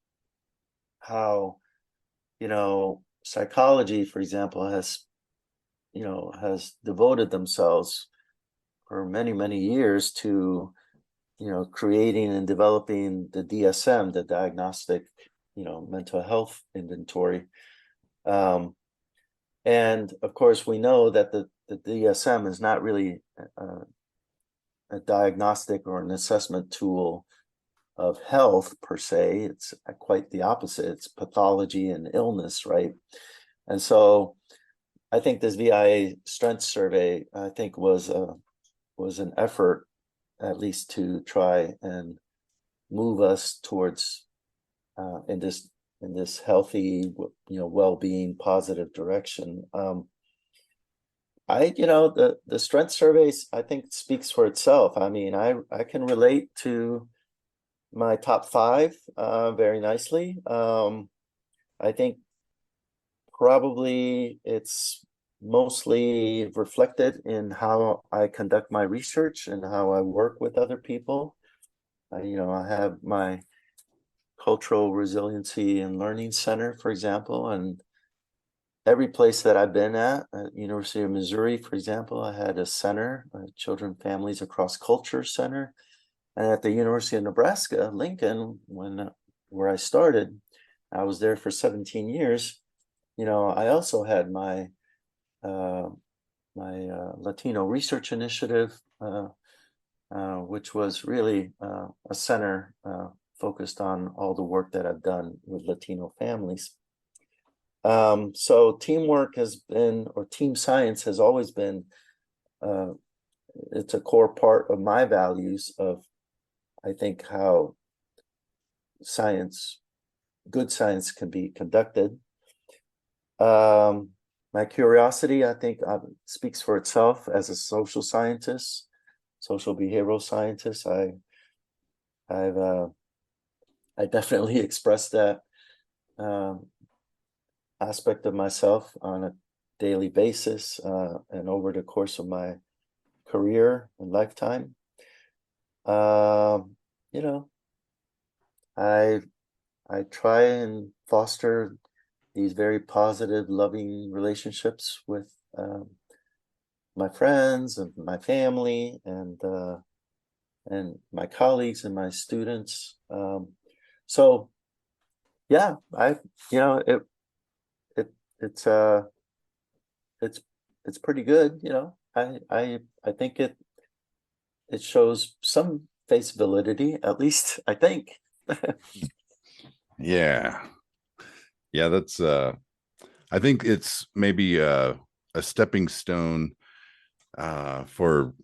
how, psychology, for example, has devoted themselves for many, many years to, creating and developing the DSM, the diagnostic, mental health inventory. And of course, we know that the DSM is not really a diagnostic or an assessment tool of health per se. It's quite the opposite. It's pathology and illness, right? And so I think this VIA strength survey, I think, was an effort, at least, to try and move us towards in this healthy, well-being, positive direction. The strength surveys, I think, speaks for itself. I mean, I can relate to my top five very nicely. I think probably it's mostly reflected in how I conduct my research and how I work with other people. I have my Cultural Resiliency and Learning Center, for example, and every place that I've been at University of Missouri, for example, I had a center, a Children, Families Across Culture Center. And at the University of Nebraska, Lincoln, where I started, I was there for 17 years. I also had my Latino Research Initiative, which was really a center focused on all the work that I've done with Latino families. So teamwork has been, or team science has always been, it's a core part of my values of, I think, how good science can be conducted. My curiosity, I think, speaks for itself as a social scientist, social behavioral scientist. I definitely express that aspect of myself on a daily basis and over the course of my career and lifetime. I try and foster these very positive, loving relationships with my friends and my family and my colleagues and my students. So yeah, it's pretty good. I think it shows some face validity, at least I think. Yeah. That's I think it's maybe a stepping stone for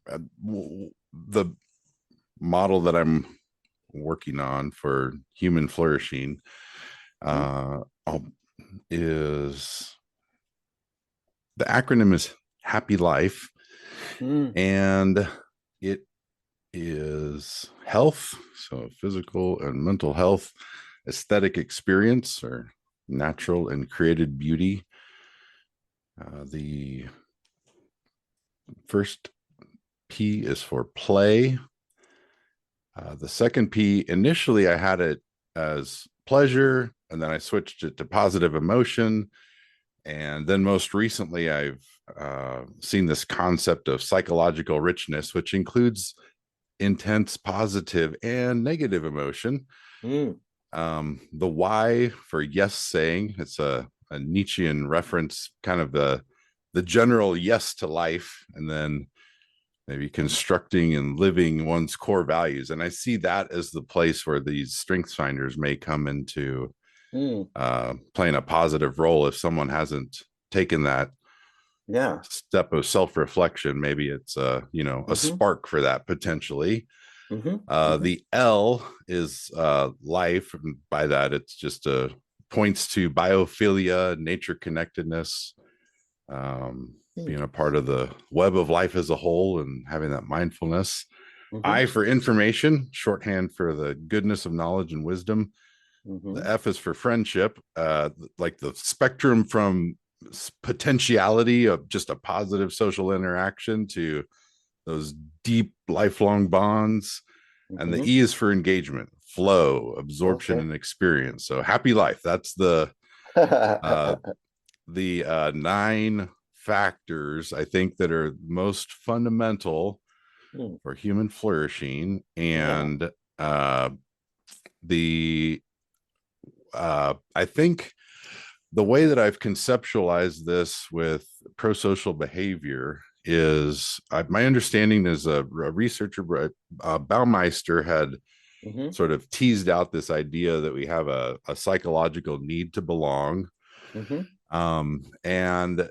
the model that I'm working on for human flourishing is, the acronym is Happy Life, and it is health, so physical and mental health, aesthetic experience, or natural and created beauty. The first P is for play. The second P, initially I had it as pleasure, and then I switched it to positive emotion. And then most recently, I've seen this concept of psychological richness, which includes intense positive and negative emotion. The Y for yes saying, it's a Nietzschean reference, kind of the general yes to life, and then maybe constructing and living one's core values. And I see that as the place where these strengths finders may come into playing a positive role. If someone hasn't taken that step of self-reflection, maybe it's a spark for that potentially. The L is life, and by that it's just points to biophilia, nature connectedness, being a part of the web of life as a whole and having that mindfulness. I for information, shorthand for the goodness of knowledge and wisdom. Mm-hmm. The F is for friendship, like the spectrum from potentiality of just a positive social interaction to those deep lifelong bonds. And the Mm-hmm. E is for engagement, flow, absorption, Okay. and experience. So happy life. That's uh, the nine factors I think that are most fundamental Hmm. for human flourishing. Yeah. And uh, the I think the way that I've conceptualized this with prosocial behavior is my understanding is a researcher, Baumeister, had Mm-hmm. sort of teased out this idea that we have a psychological need to belong. Mm-hmm. And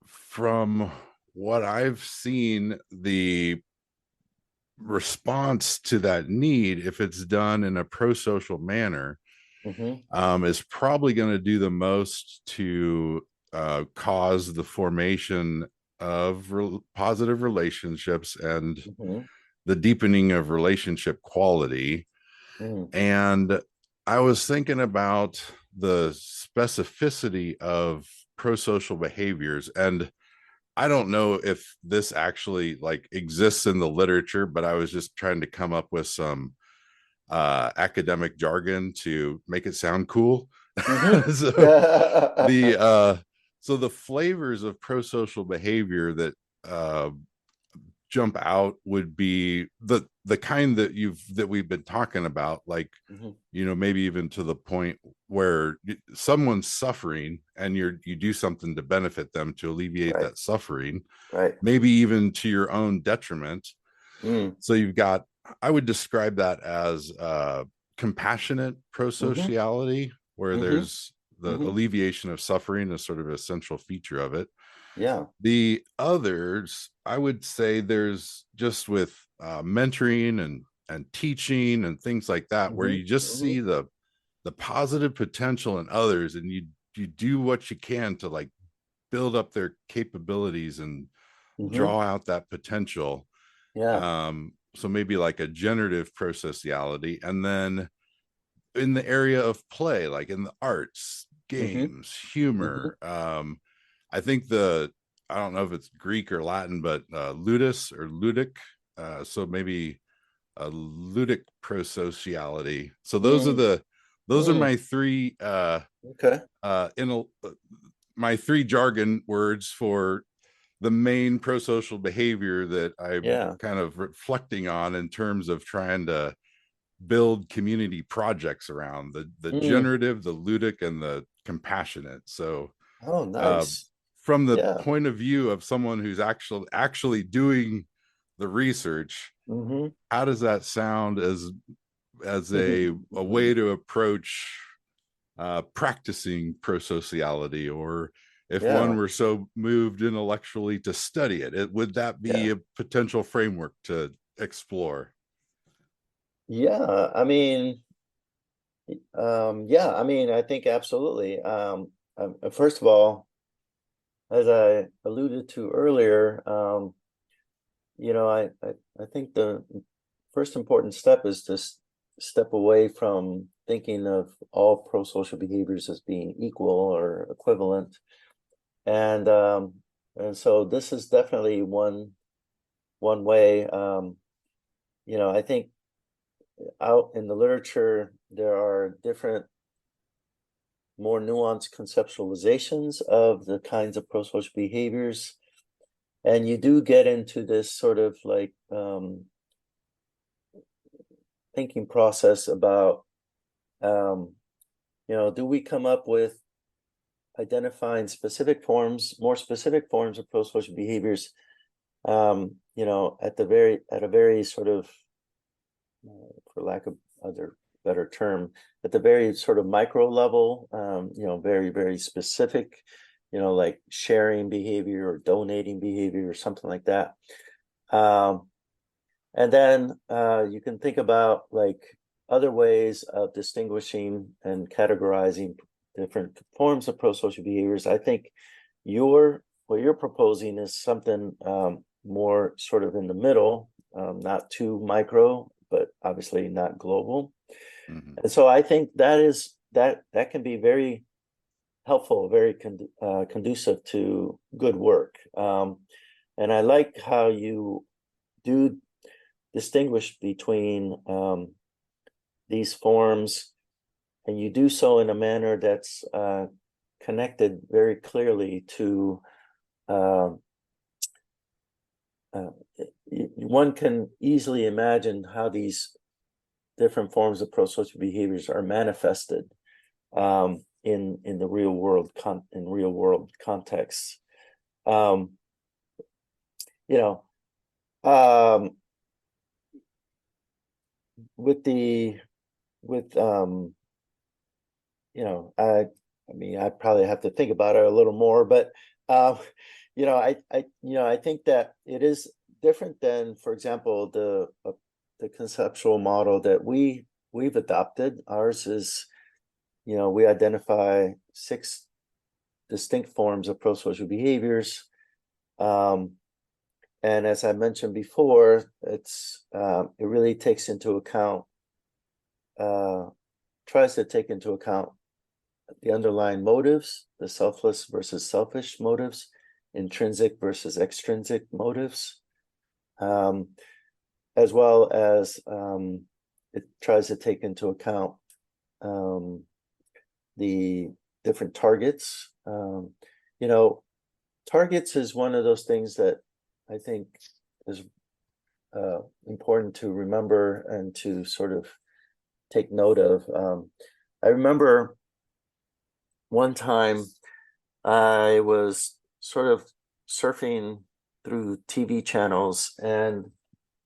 from what I've seen, the response to that need, if it's done in a pro-social manner, Mm-hmm. is probably going to do the most to cause the formation of positive relationships and Mm-hmm. the deepening of relationship quality. Mm-hmm. And I was thinking about the specificity of pro-social behaviors, and I don't know if this actually like exists in the literature, but I was just trying to come up with some academic jargon to make it sound cool. So the Mm-hmm. so the flavors of pro-social behavior that uh jump out would be the kind that we've been talking about, like, Mm-hmm. maybe even to the point where someone's suffering and you do something to benefit them, to alleviate Right. that suffering, Right. maybe even to your own detriment. Mm. So you've got, I would describe that as compassionate Mm-hmm. prosociality, where Mm-hmm. there's the Mm-hmm. alleviation of suffering is sort of an essential feature of it. Yeah. The others, I would say, there's just with mentoring and teaching and things like that, where Mm-hmm. you just Mm-hmm. see the positive potential in others, and you do what you can to like build up their capabilities and Mm-hmm. draw out that potential. Yeah. So maybe like a generative processuality. And then in the area of play, like in the arts, Mm-hmm. games, Mm-hmm. humor, I think I don't know if it's Greek or Latin, but ludus or ludic. So maybe a ludic prosociality. So Mm. those are Mm. my three Okay. in a, my three jargon words for the main pro-social behavior that I'm Yeah. kind of reflecting on in terms of trying to build community projects around: the Mm. generative, the ludic, and the compassionate. So Oh, uh, nice. from the Yeah. point of view of someone who's actually doing the research, Mm-hmm. how does that sound as a way to approach practicing prosociality? Or if one Yeah. were so moved intellectually to study it, would that be Yeah. a potential framework to explore? Yeah. Yeah, I mean, I think absolutely. First of all, as I alluded to earlier, I think the first important step is to step away from thinking of all pro-social behaviors as being equal or equivalent. And so this is definitely one way. I think out in the literature, there are different, more nuanced conceptualizations of the kinds of pro-social behaviors. And you do get into this sort of like thinking process about, um, do we come up with identifying more specific forms of pro-social behaviors, at a very sort of, for lack of other better term, at the very sort of micro level, very, very specific, like sharing behavior or donating behavior or something like that. And then you can think about like other ways of distinguishing and categorizing different forms of pro-social behaviors. I think what you're proposing is something more sort of in the middle, not too micro, but obviously not global. Mhm. And so I think that can be very helpful, very conducive to good work. And I like how you do distinguish between these forms, and you do so in a manner that's connected very clearly to uh, one can easily imagine how these different forms of prosocial behaviors are manifested in the real world in real world contexts. Um, you know, um, with the with I mean, I probably have to think about it a little more, but um, I think that it is different than, for example, the conceptual model that we've adopted. Ours is, we identify 6 distinct forms of prosocial behaviors. And as I mentioned before, it really takes into account, tries to take into account the underlying motives, the selfless versus selfish motives, intrinsic versus extrinsic motives, as well as it tries to take into account the different targets. Targets is one of those things that I think is important to remember and to sort of take note of. I remember one time I was sort of surfing through TV channels, and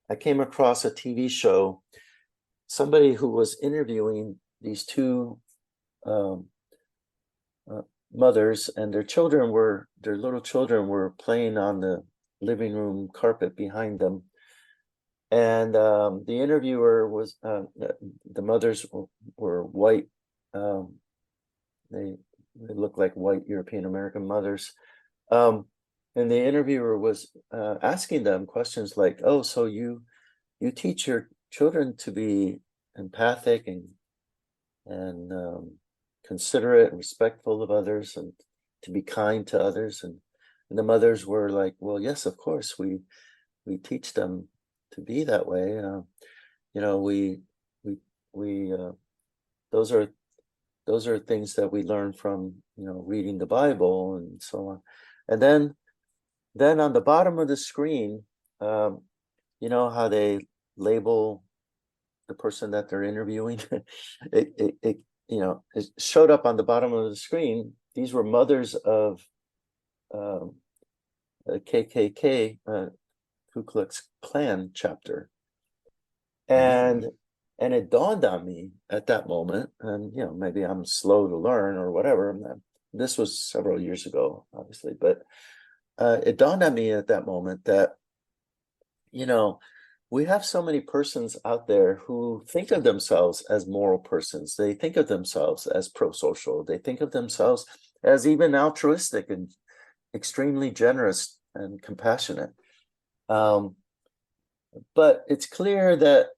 I came across a TV show, somebody who was interviewing these 2 um, mothers, and their little children were playing on the living room carpet behind them. And the interviewer was, the mothers were white. They looked like white European American mothers. And the interviewer was asking them questions like, "Oh, so you teach your children to be empathic and considerate and respectful of others, and to be kind to others?" And the mothers were like, "Well, yes, of course, we teach them to be that way. You know, we those are things that we learn from, reading the Bible and so on." And then on the bottom of the screen, you know how they label the person that they're interviewing? It showed up on the bottom of the screen. These were mothers of um, a KKK, Ku Klux Klan chapter. And Mm. and it dawned on me at that moment, and maybe I'm slow to learn or whatever. This was several years ago, obviously, but it dawned on me at that moment that we have so many persons out there who think of themselves as moral persons. They think of themselves as pro-social. They think of themselves as even altruistic and extremely generous and compassionate. Um, but it's clear that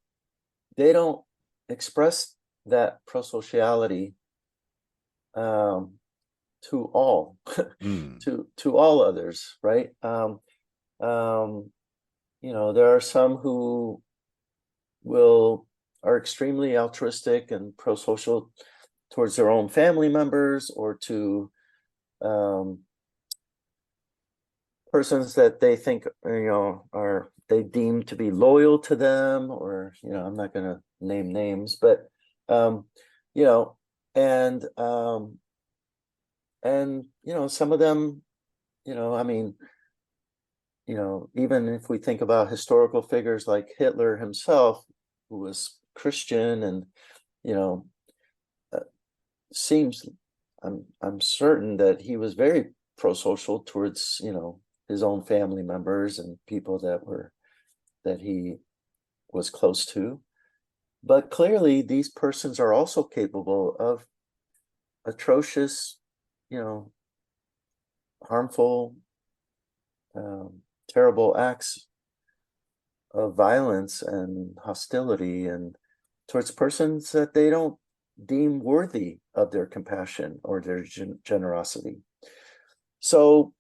they don't express that prosociality um, to all, Mm. to all others, right? Um, there are some who are extremely altruistic and pro-social towards their own family members, or to persons that they think are they deem to be loyal to them, or I'm not going to name names, but um you know and some of them, I mean, even if we think about historical figures like Hitler himself, who was Christian, and you know uh, seems I'm certain that he was very pro-social towards his own family members and people that he was close to. But clearly these persons are also capable of atrocious, you know harmful, terrible acts of violence and hostility, and towards persons that they don't deem worthy of their compassion or their generosity. So,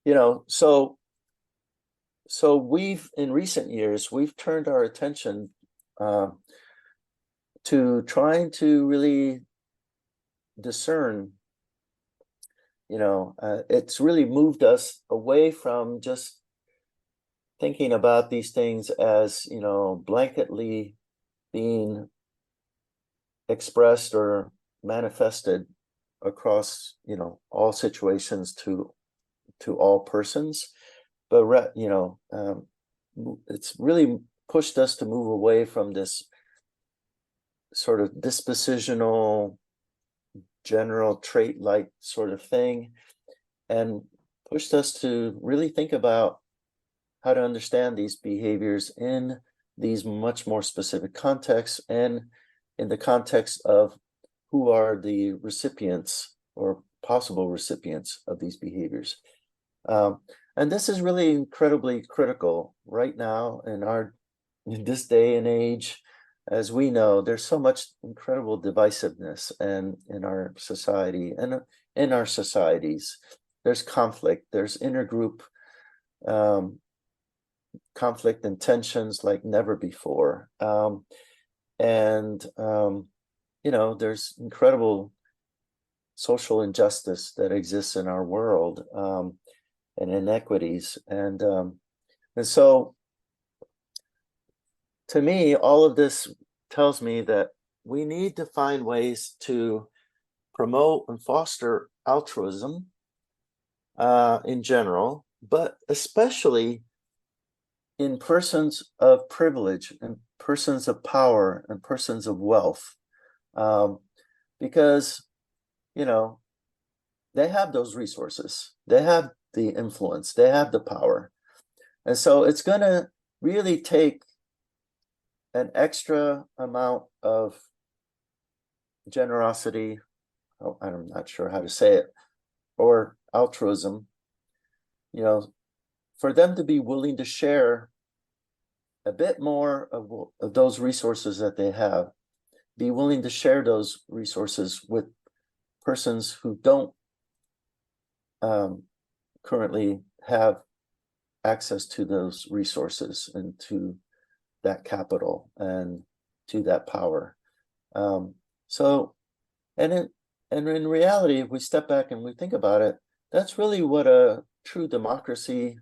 you know, so we've, in recent years, we've turned our attention to trying to really discern, it's really moved us away from just thinking about these things as, blanketly being expressed or manifested across, all situations to all persons, but it's really pushed us to move away from this sort of dispositional, general trait-like sort of thing, and pushed us to really think about how to understand these behaviors in these much more specific contexts, and in the context of who are the recipients or possible recipients of these behaviors. And this is really incredibly critical right now in this day and age. As we know, there's so much incredible divisiveness and in our society and in our societies. There's conflict, there's intergroup conflict and tensions like never before. There's incredible social injustice that exists in our world, and inequities. And so to me, all of this tells me that we need to find ways to promote and foster altruism in general, but especially in persons of privilege and persons of power and persons of wealth, because, they have those resources, they have the influence, they have the power. And so it's going to really take an extra amount of generosity, I'm not sure how to say it, or altruism, for them to be willing to share a bit more of those resources that they have, be willing to share those resources with persons who don't currently have access to those resources and to that capital and to that power. And in reality, if we step back and we think about it, that's really what a true democracy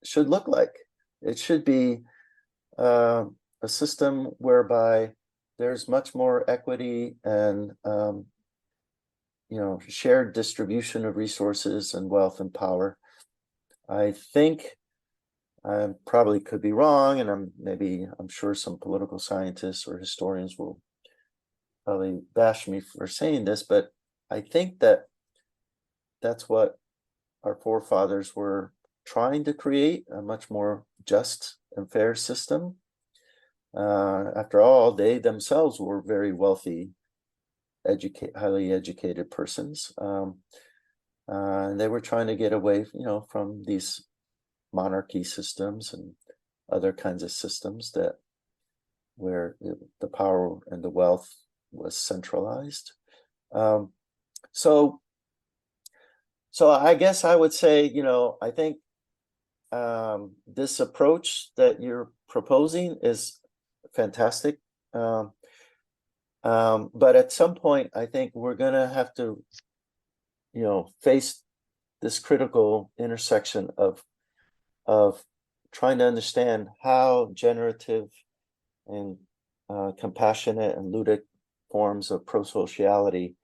should look like. It should be a system whereby there's much more equity and shared distribution of resources and wealth and power. I think I probably could be wrong, and I'm sure some political scientists or historians will probably bash me for saying this, but I think that's what our forefathers were trying to create, a much more just and fair system. After all, they themselves were very wealthy, highly educated persons. And they were trying to get away, from these monarchy systems and other kinds of systems where the power and the wealth was centralized. So I guess I would say, I think this approach that you're proposing is fantastic. But at some point, I think we're going to have to, face this critical intersection of trying to understand how generative and compassionate and ludic forms of prosociality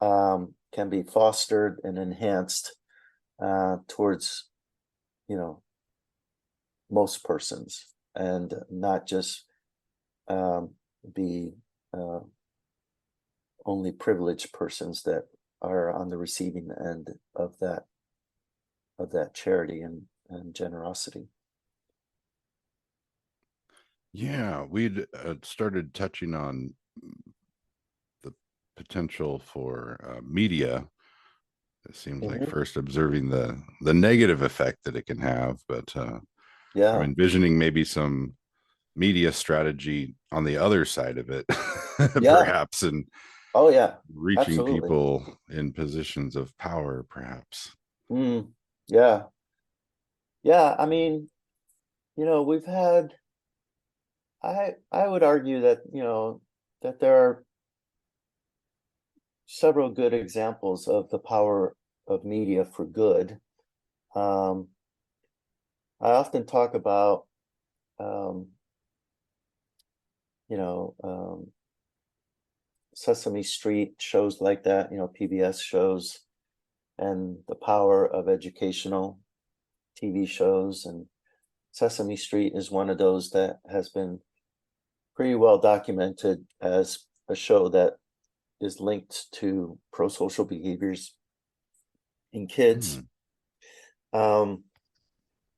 can be fostered and enhanced towards, most persons, and not just be only privileged persons that are on the receiving end of that charity and generosity. Yeah, we'd started touching on the potential for media. It seems like first observing the negative effect that it can have, but I'm Yeah. envisioning maybe some media strategy on the other side of it, Yeah. perhaps, and Oh yeah. reaching Absolutely. people in positions of power, perhaps. Mm, yeah. Yeah. I mean, we've had, I would argue that, that there are several good examples of the power of media for good. Um, I often talk about, um, you know, um, Sesame Street, shows like that, PBS shows, and the power of educational TV shows. And Sesame Street is one of those that has been pretty well documented as a show that is linked to prosocial behaviors in kids. Hmm. Um,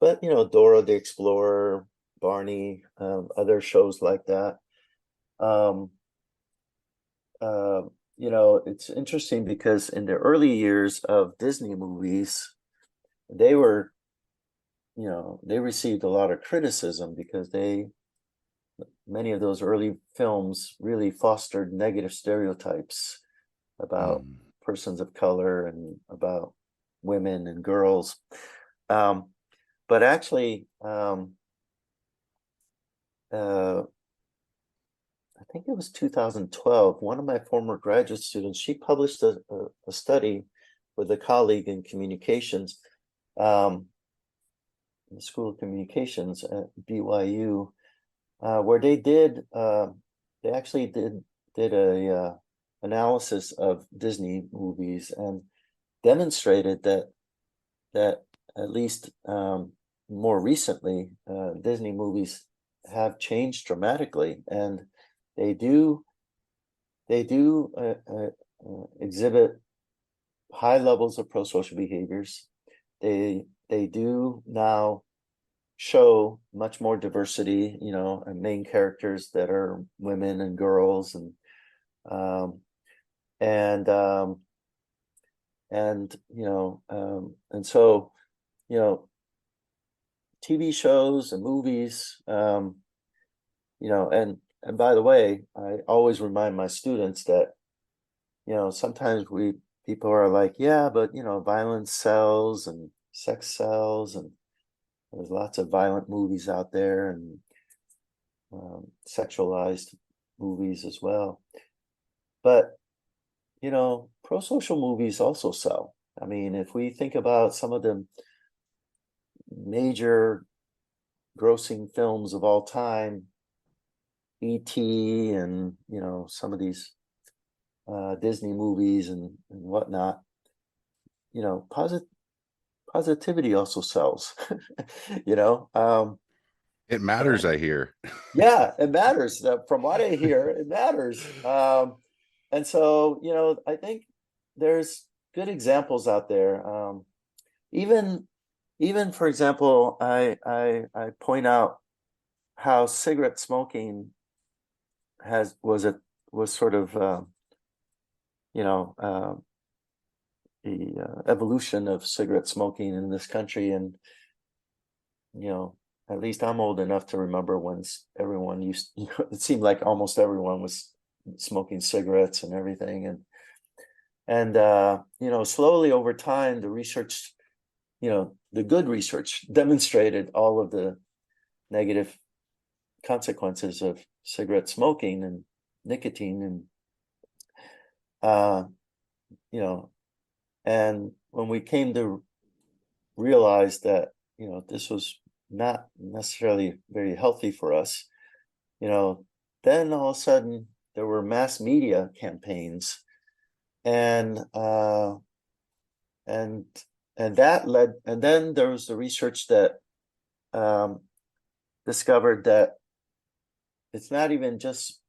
but Dora the Explorer, Barney, other shows like that. Um, uh, it's interesting because in the early years of Disney movies, they were, they received a lot of criticism because many of those early films really fostered negative stereotypes about Hmm. persons of color and about women and girls. Um, but actually, uh, I think it was 2012, one of my former graduate students, she published a study with a colleague in communications, um, in the School of Communications at BYU, where they actually did a analysis of Disney movies and demonstrated that at least more recently, Disney movies have changed dramatically, and they do exhibit high levels of prosocial behaviors. They do now show much more diversity, and main characters that are women and girls, um, and and so you know TV shows and movies, and by the way, I always remind my students that sometimes people are like, yeah, but violence sells and sex sells, and there's lots of violent movies out there, and sexualized movies as well. But pro-social movies also sell. I mean, if we think about some of the major grossing films of all time, E.T. and some of these Disney movies and whatnot, you know, posit positivity also sells. you know, um, It matters, and I hear. yeah, it matters. From what I hear, it matters. And so, I think there's good examples out there. Even, even for example, I point out how cigarette smoking was sort of you know the evolution of cigarette smoking in this country, and you know at least I'm old enough to remember when everyone used it seemed like almost everyone was smoking cigarettes and everything, and slowly over time the research, the good research demonstrated all of the negative consequences of cigarette smoking and nicotine, and uh you know and when we came to realize that this was not necessarily very healthy for us, you know then all of a sudden there were mass media campaigns, and and that led, and then there was the research that um discovered that it's not even just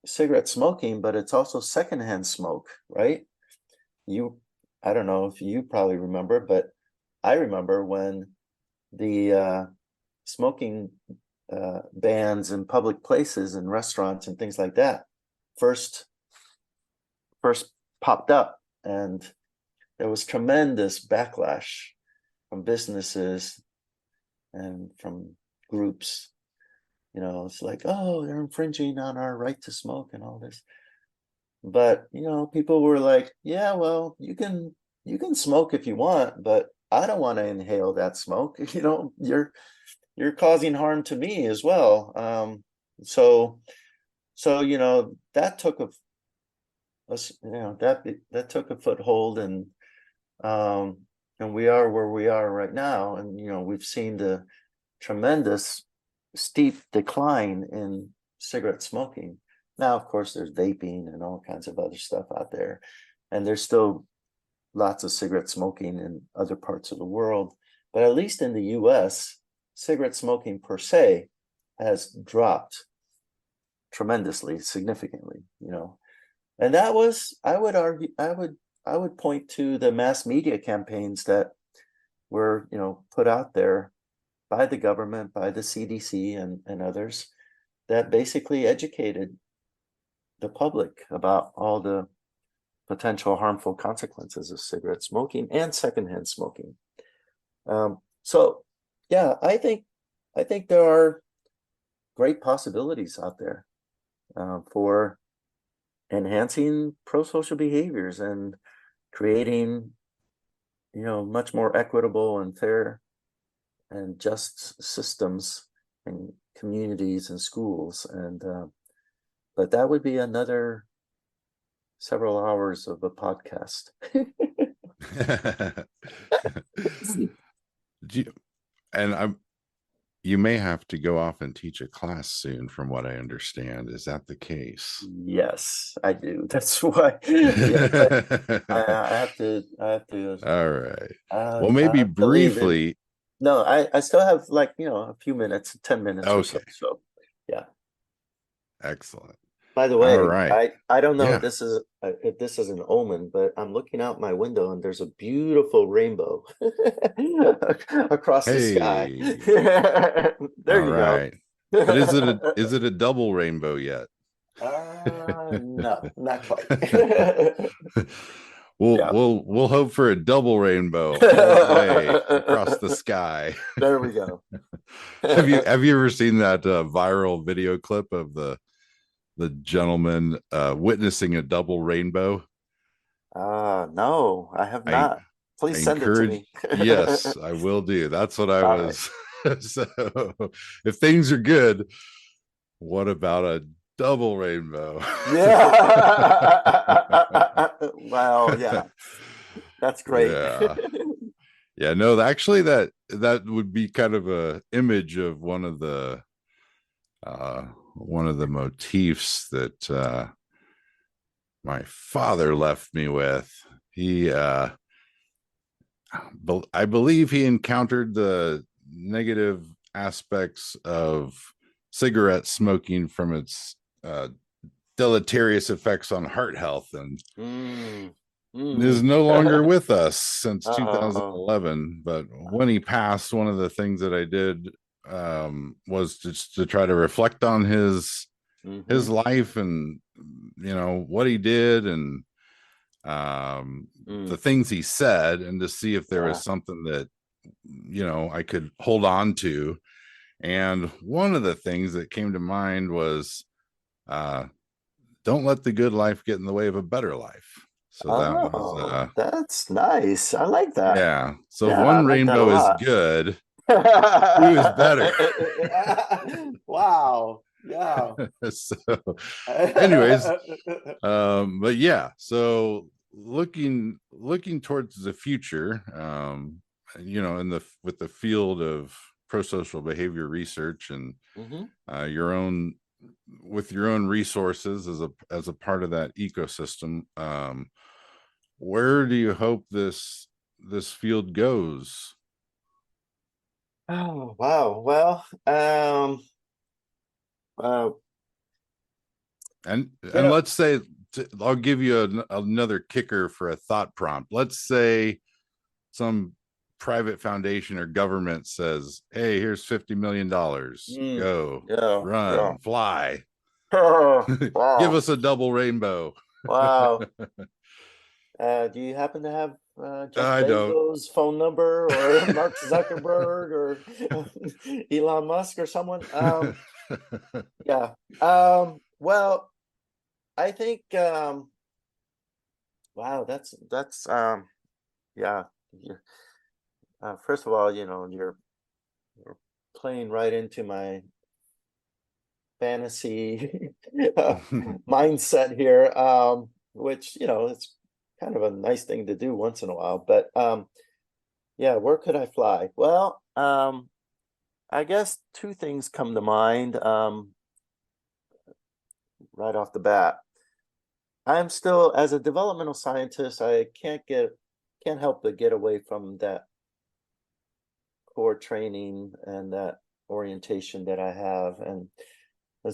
cigarette smoking, but it's also secondhand smoke, right? you I don't know if you probably remember, but I remember when the smoking bans in public places and restaurants and things like that first first popped up, and there was tremendous backlash from businesses and from groups, You know, it's like, oh, they're infringing on our right to smoke and all this. But, you know, people were like, yeah, well, you can smoke if you want, but I don't want to inhale that smoke. You know, you're causing harm to me as well. So you know, that took you know, that took a foothold, um and we are where we are right now. And you know, we've seen the tremendous steep decline in cigarette smoking. Now, of course, there's vaping and all kinds of other stuff out there, and there's still lots of cigarette smoking in other parts of the world. But at least in the US, cigarette smoking per se has dropped tremendously, significantly, you know. And that was, I would argue, I would point to the mass media campaigns that were, you know, put out there by the government, by the CDC and others, that basically educated the public about all the potential harmful consequences of cigarette smoking and secondhand smoking. So yeah, I think there are great possibilities out there for enhancing pro-social behaviors and creating, you know, much more equitable and fair and just systems and communities and schools. And but that would be another several hours of a podcast. And you may have to go off and teach a class soon, from what I understand. Is that the case? Yes, I do. That's why. Yeah, I have to. All right. Well, maybe I have to leave in. briefly. No, I still have, like, you know, a few minutes, 10 minutes or so. Okay. So, yeah. Excellent. By the All way, right. I don't know Yeah. if this is an omen, but I'm looking out my window and there's a beautiful rainbow across the sky. Hey. There All you go. right. But is it a double rainbow yet? No, not quite. We'll Yeah. we'll hope for a double rainbow all the way across the sky. There we go. Have you ever seen that viral video clip of the gentleman witnessing a double rainbow? No, I have I not. I Please send it to encourage, me. yes, I will do. That's what I All right. was. So if things are good, what about a double rainbow? Yeah. Well, yeah, that's great. Yeah. Yeah, no, actually that would be kind of a image of one of the motifs that my father left me with. He I believe he encountered the negative aspects of cigarette smoking from its deleterious effects on heart health, and Mm, is mm. no longer with us since Oh. 2011. But when he passed, one of the things that I did was just to try to reflect on his Mm-hmm. life, and you know what he did, and the Mm. things he said, and to see if there Yeah. was something that, you know, I could hold on to. And one of the things that came to mind was uh don't let the good life get in the way of a better life. So that was Oh, that's nice. I like that. yeah. So if Yeah, I one like that a rainbow is lot. good, two is better. Wow. Yeah. So anyways, but yeah, so looking towards the future, you know, in the with the field of prosocial behavior research, and Hmm. your own, with your own resources as a part of that ecosystem, where do you hope this field goes? Oh, wow. Well, uh, And you know, let's say, I'll give you another kicker for a thought prompt. Let's say some private foundation or government says, hey, here's $50 million, mm, go, yeah, yeah. run, fly. Give Wow. us a double rainbow. Wow. Do you happen to have Jeff I don't. Bezos' phone number, or Mark Zuckerberg, or Elon Musk or someone? Yeah. Well, I think wow, that's yeah. First of all, you're playing right into my fantasy mindset here, which, it's kind of a nice thing to do once in a while. But yeah, where could I fly? Well, I guess two things come to mind right off the bat. I'm still, as a developmental scientist, I can't help but get away from that core training and that orientation that I have, and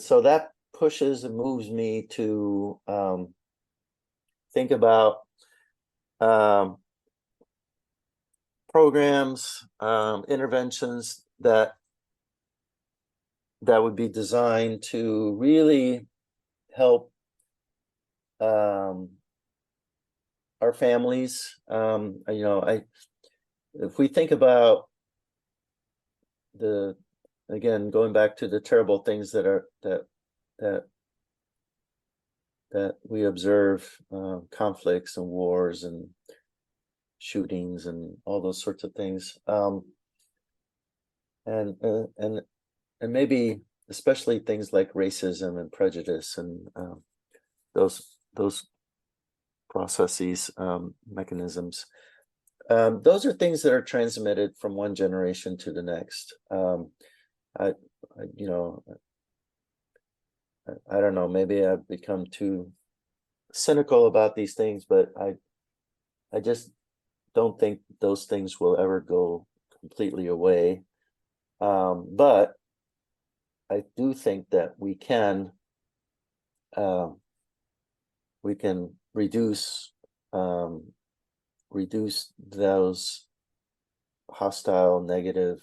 so that pushes and moves me to think about um, programs, interventions that would be designed to really help our families. If we think about again, going back to the terrible things that we observe, conflicts and wars and shootings and all those sorts of things, and maybe especially things like racism and prejudice and those processes, mechanisms. Those are things that are transmitted from one generation to the next. I, I don't know, maybe I've become too cynical about these things, but I just don't think those things will ever go completely away. But I do think that we can reduce those hostile, negative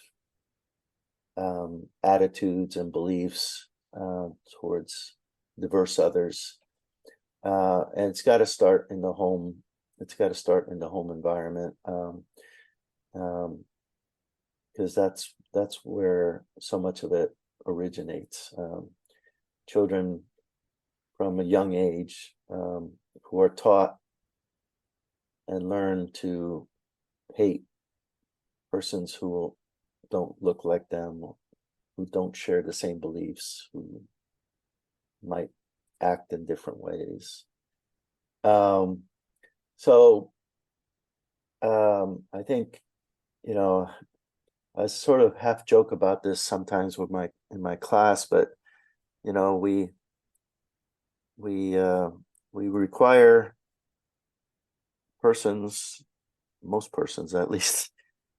attitudes and beliefs towards diverse others, and it's got to start in the home. It's got to start in the home environment, because that's where so much of it originates. Children from a young age, who are taught and learn to hate persons who don't look like them, who don't share the same beliefs, who might act in different ways. So I think, I sort of half joke about this sometimes in my class, but we require most persons at least,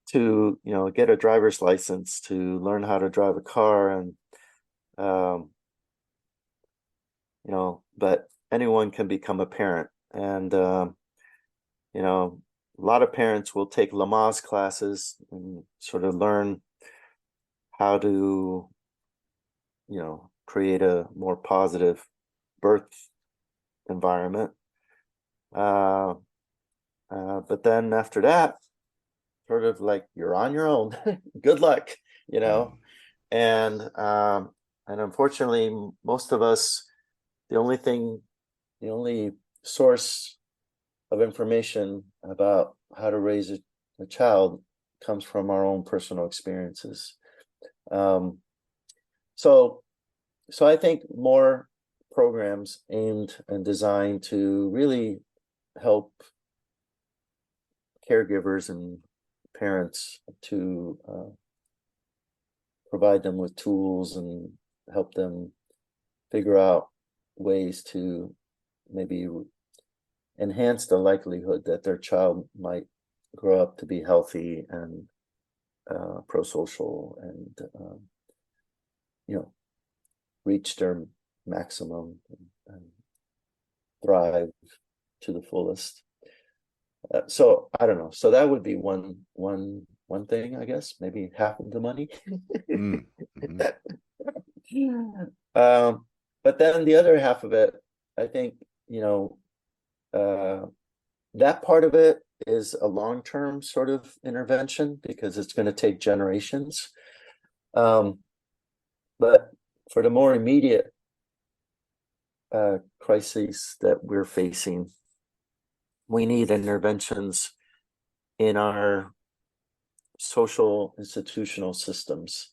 to get a driver's license, to learn how to drive a car, and but anyone can become a parent, and a lot of parents will take Lamaze classes and sort of learn how to create a more positive birth environment, but then after that, sort of like, you're on your own. Good luck, you know. And unfortunately, most of us, the only source of information about how to raise a child comes from our own personal experiences. So I think more programs aimed and designed to really help caregivers and parents, to provide them with tools and help them figure out ways to maybe enhance the likelihood that their child might grow up to be healthy and prosocial, and reach their maximum and thrive to the fullest. So I don't know. So that would be one thing, I guess, maybe half of the money. But then the other half of it, I think, that part of it is a long-term sort of intervention, because it's going to take generations. But for the more immediate crises that we're facing, we need interventions in our social institutional systems.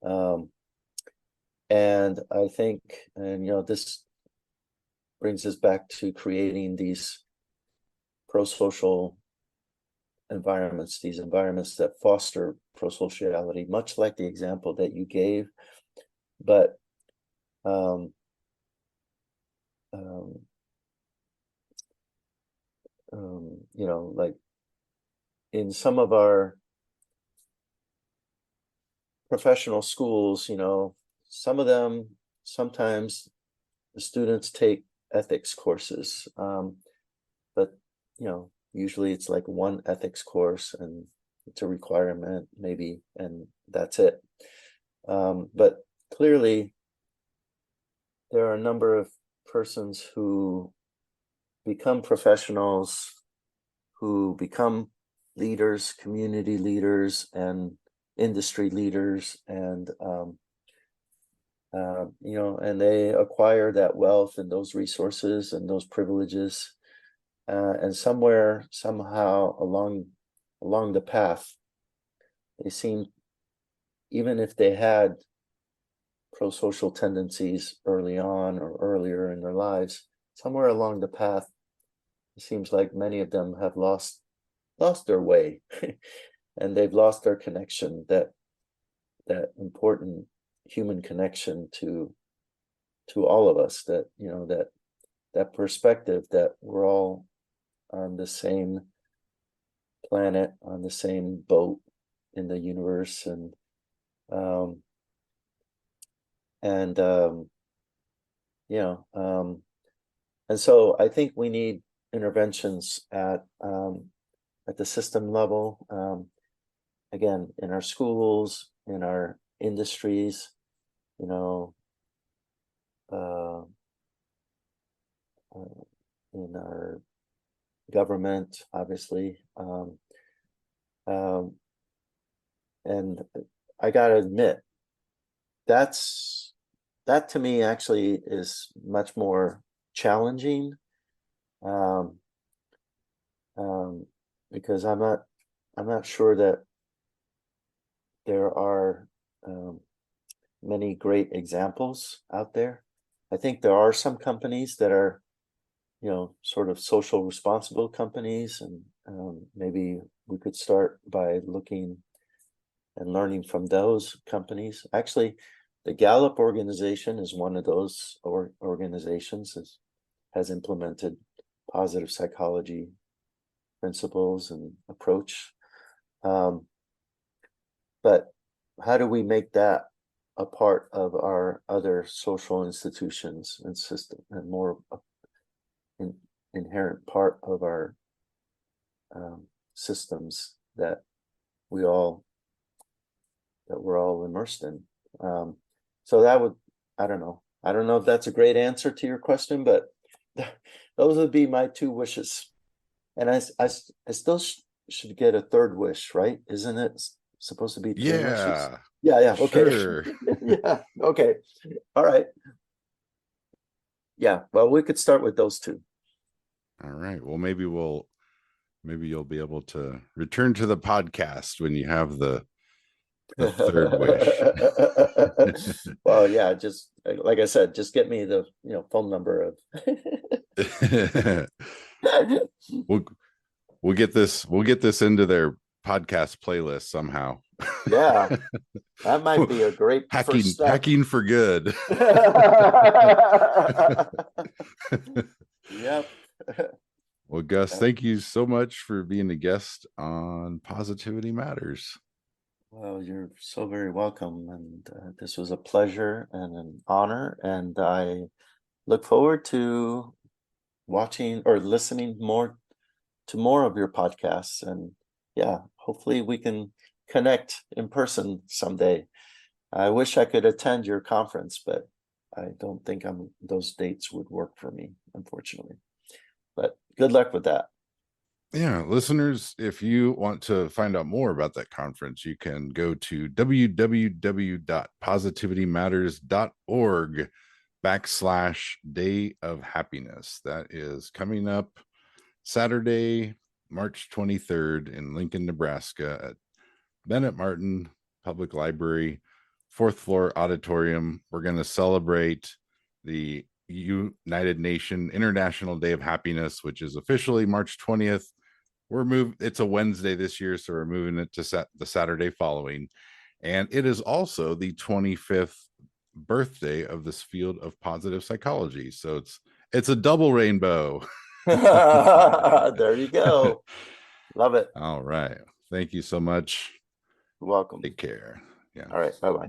And I think, and this brings us back to creating these prosocial environments, these environments that foster prosociality, much like the example that you gave. But like in some of our professional schools, some of them, sometimes the students take ethics courses, but usually it's like one ethics course and it's a requirement maybe, and that's it. But clearly there are a number of persons who become professionals, who become leaders, community leaders, and industry leaders, and and they acquire that wealth and those resources and those privileges, and somewhere, somehow along the path, they seem, even if they had prosocial tendencies early on or earlier in their lives, somewhere along the path, it seems like many of them have lost their way, and they've lost their connection, that important human connection to all of us, that that perspective that we're all on the same planet, on the same boat in the universe, and so I think we need interventions at the system level, again, in our schools, in our industries, in our government, obviously, and I gotta admit, that to me actually is much more challenging, because I'm not sure that there are many great examples out there. I think there are some companies that are, sort of social responsible companies, and maybe we could start by looking and learning from those companies. Actually, the Gallup organization is one of those organizations, has implemented positive psychology principles and approach. But how do we make that a part of our other social institutions and system, and more inherent part of our systems that we're all immersed in? So that would, I don't know if that's a great answer to your question, but those would be my two wishes. And I still should get a third wish, right? Isn't it supposed to be three wishes? Yeah, okay. Sure. Yeah, okay, all right. Yeah, well, we could start with those two. All right, well, maybe you'll be able to return to the podcast when you have the third wish. Well, yeah, just like I said, just get me the phone number of we'll get this into their podcast playlist somehow. Yeah, that might be a great first step. Hacking for good. Yep. Well, Gus, thank you so much for being a guest on Positivity Matters. Well, you're so very welcome, and this was a pleasure and an honor, and I look forward to watching or listening more of your podcasts, and yeah, hopefully we can connect in person someday. I wish I could attend your conference, but I don't think those dates would work for me, unfortunately. But good luck with that. Yeah, listeners, if you want to find out more about that conference, you can go to www.positivitymatters.org/Day of Happiness. That is coming up Saturday, March 23rd in Lincoln, Nebraska at Bennett Martin Public Library, fourth floor auditorium. We're going to celebrate the United Nations International Day of Happiness, which is officially March 20th. It's a Wednesday this year, so we're moving it to the Saturday following. And it is also the 25th birthday of this field of positive psychology. So it's a double rainbow. There you go. Love it. All right. Thank you so much. Welcome. Take care. Yeah. All right. Bye bye.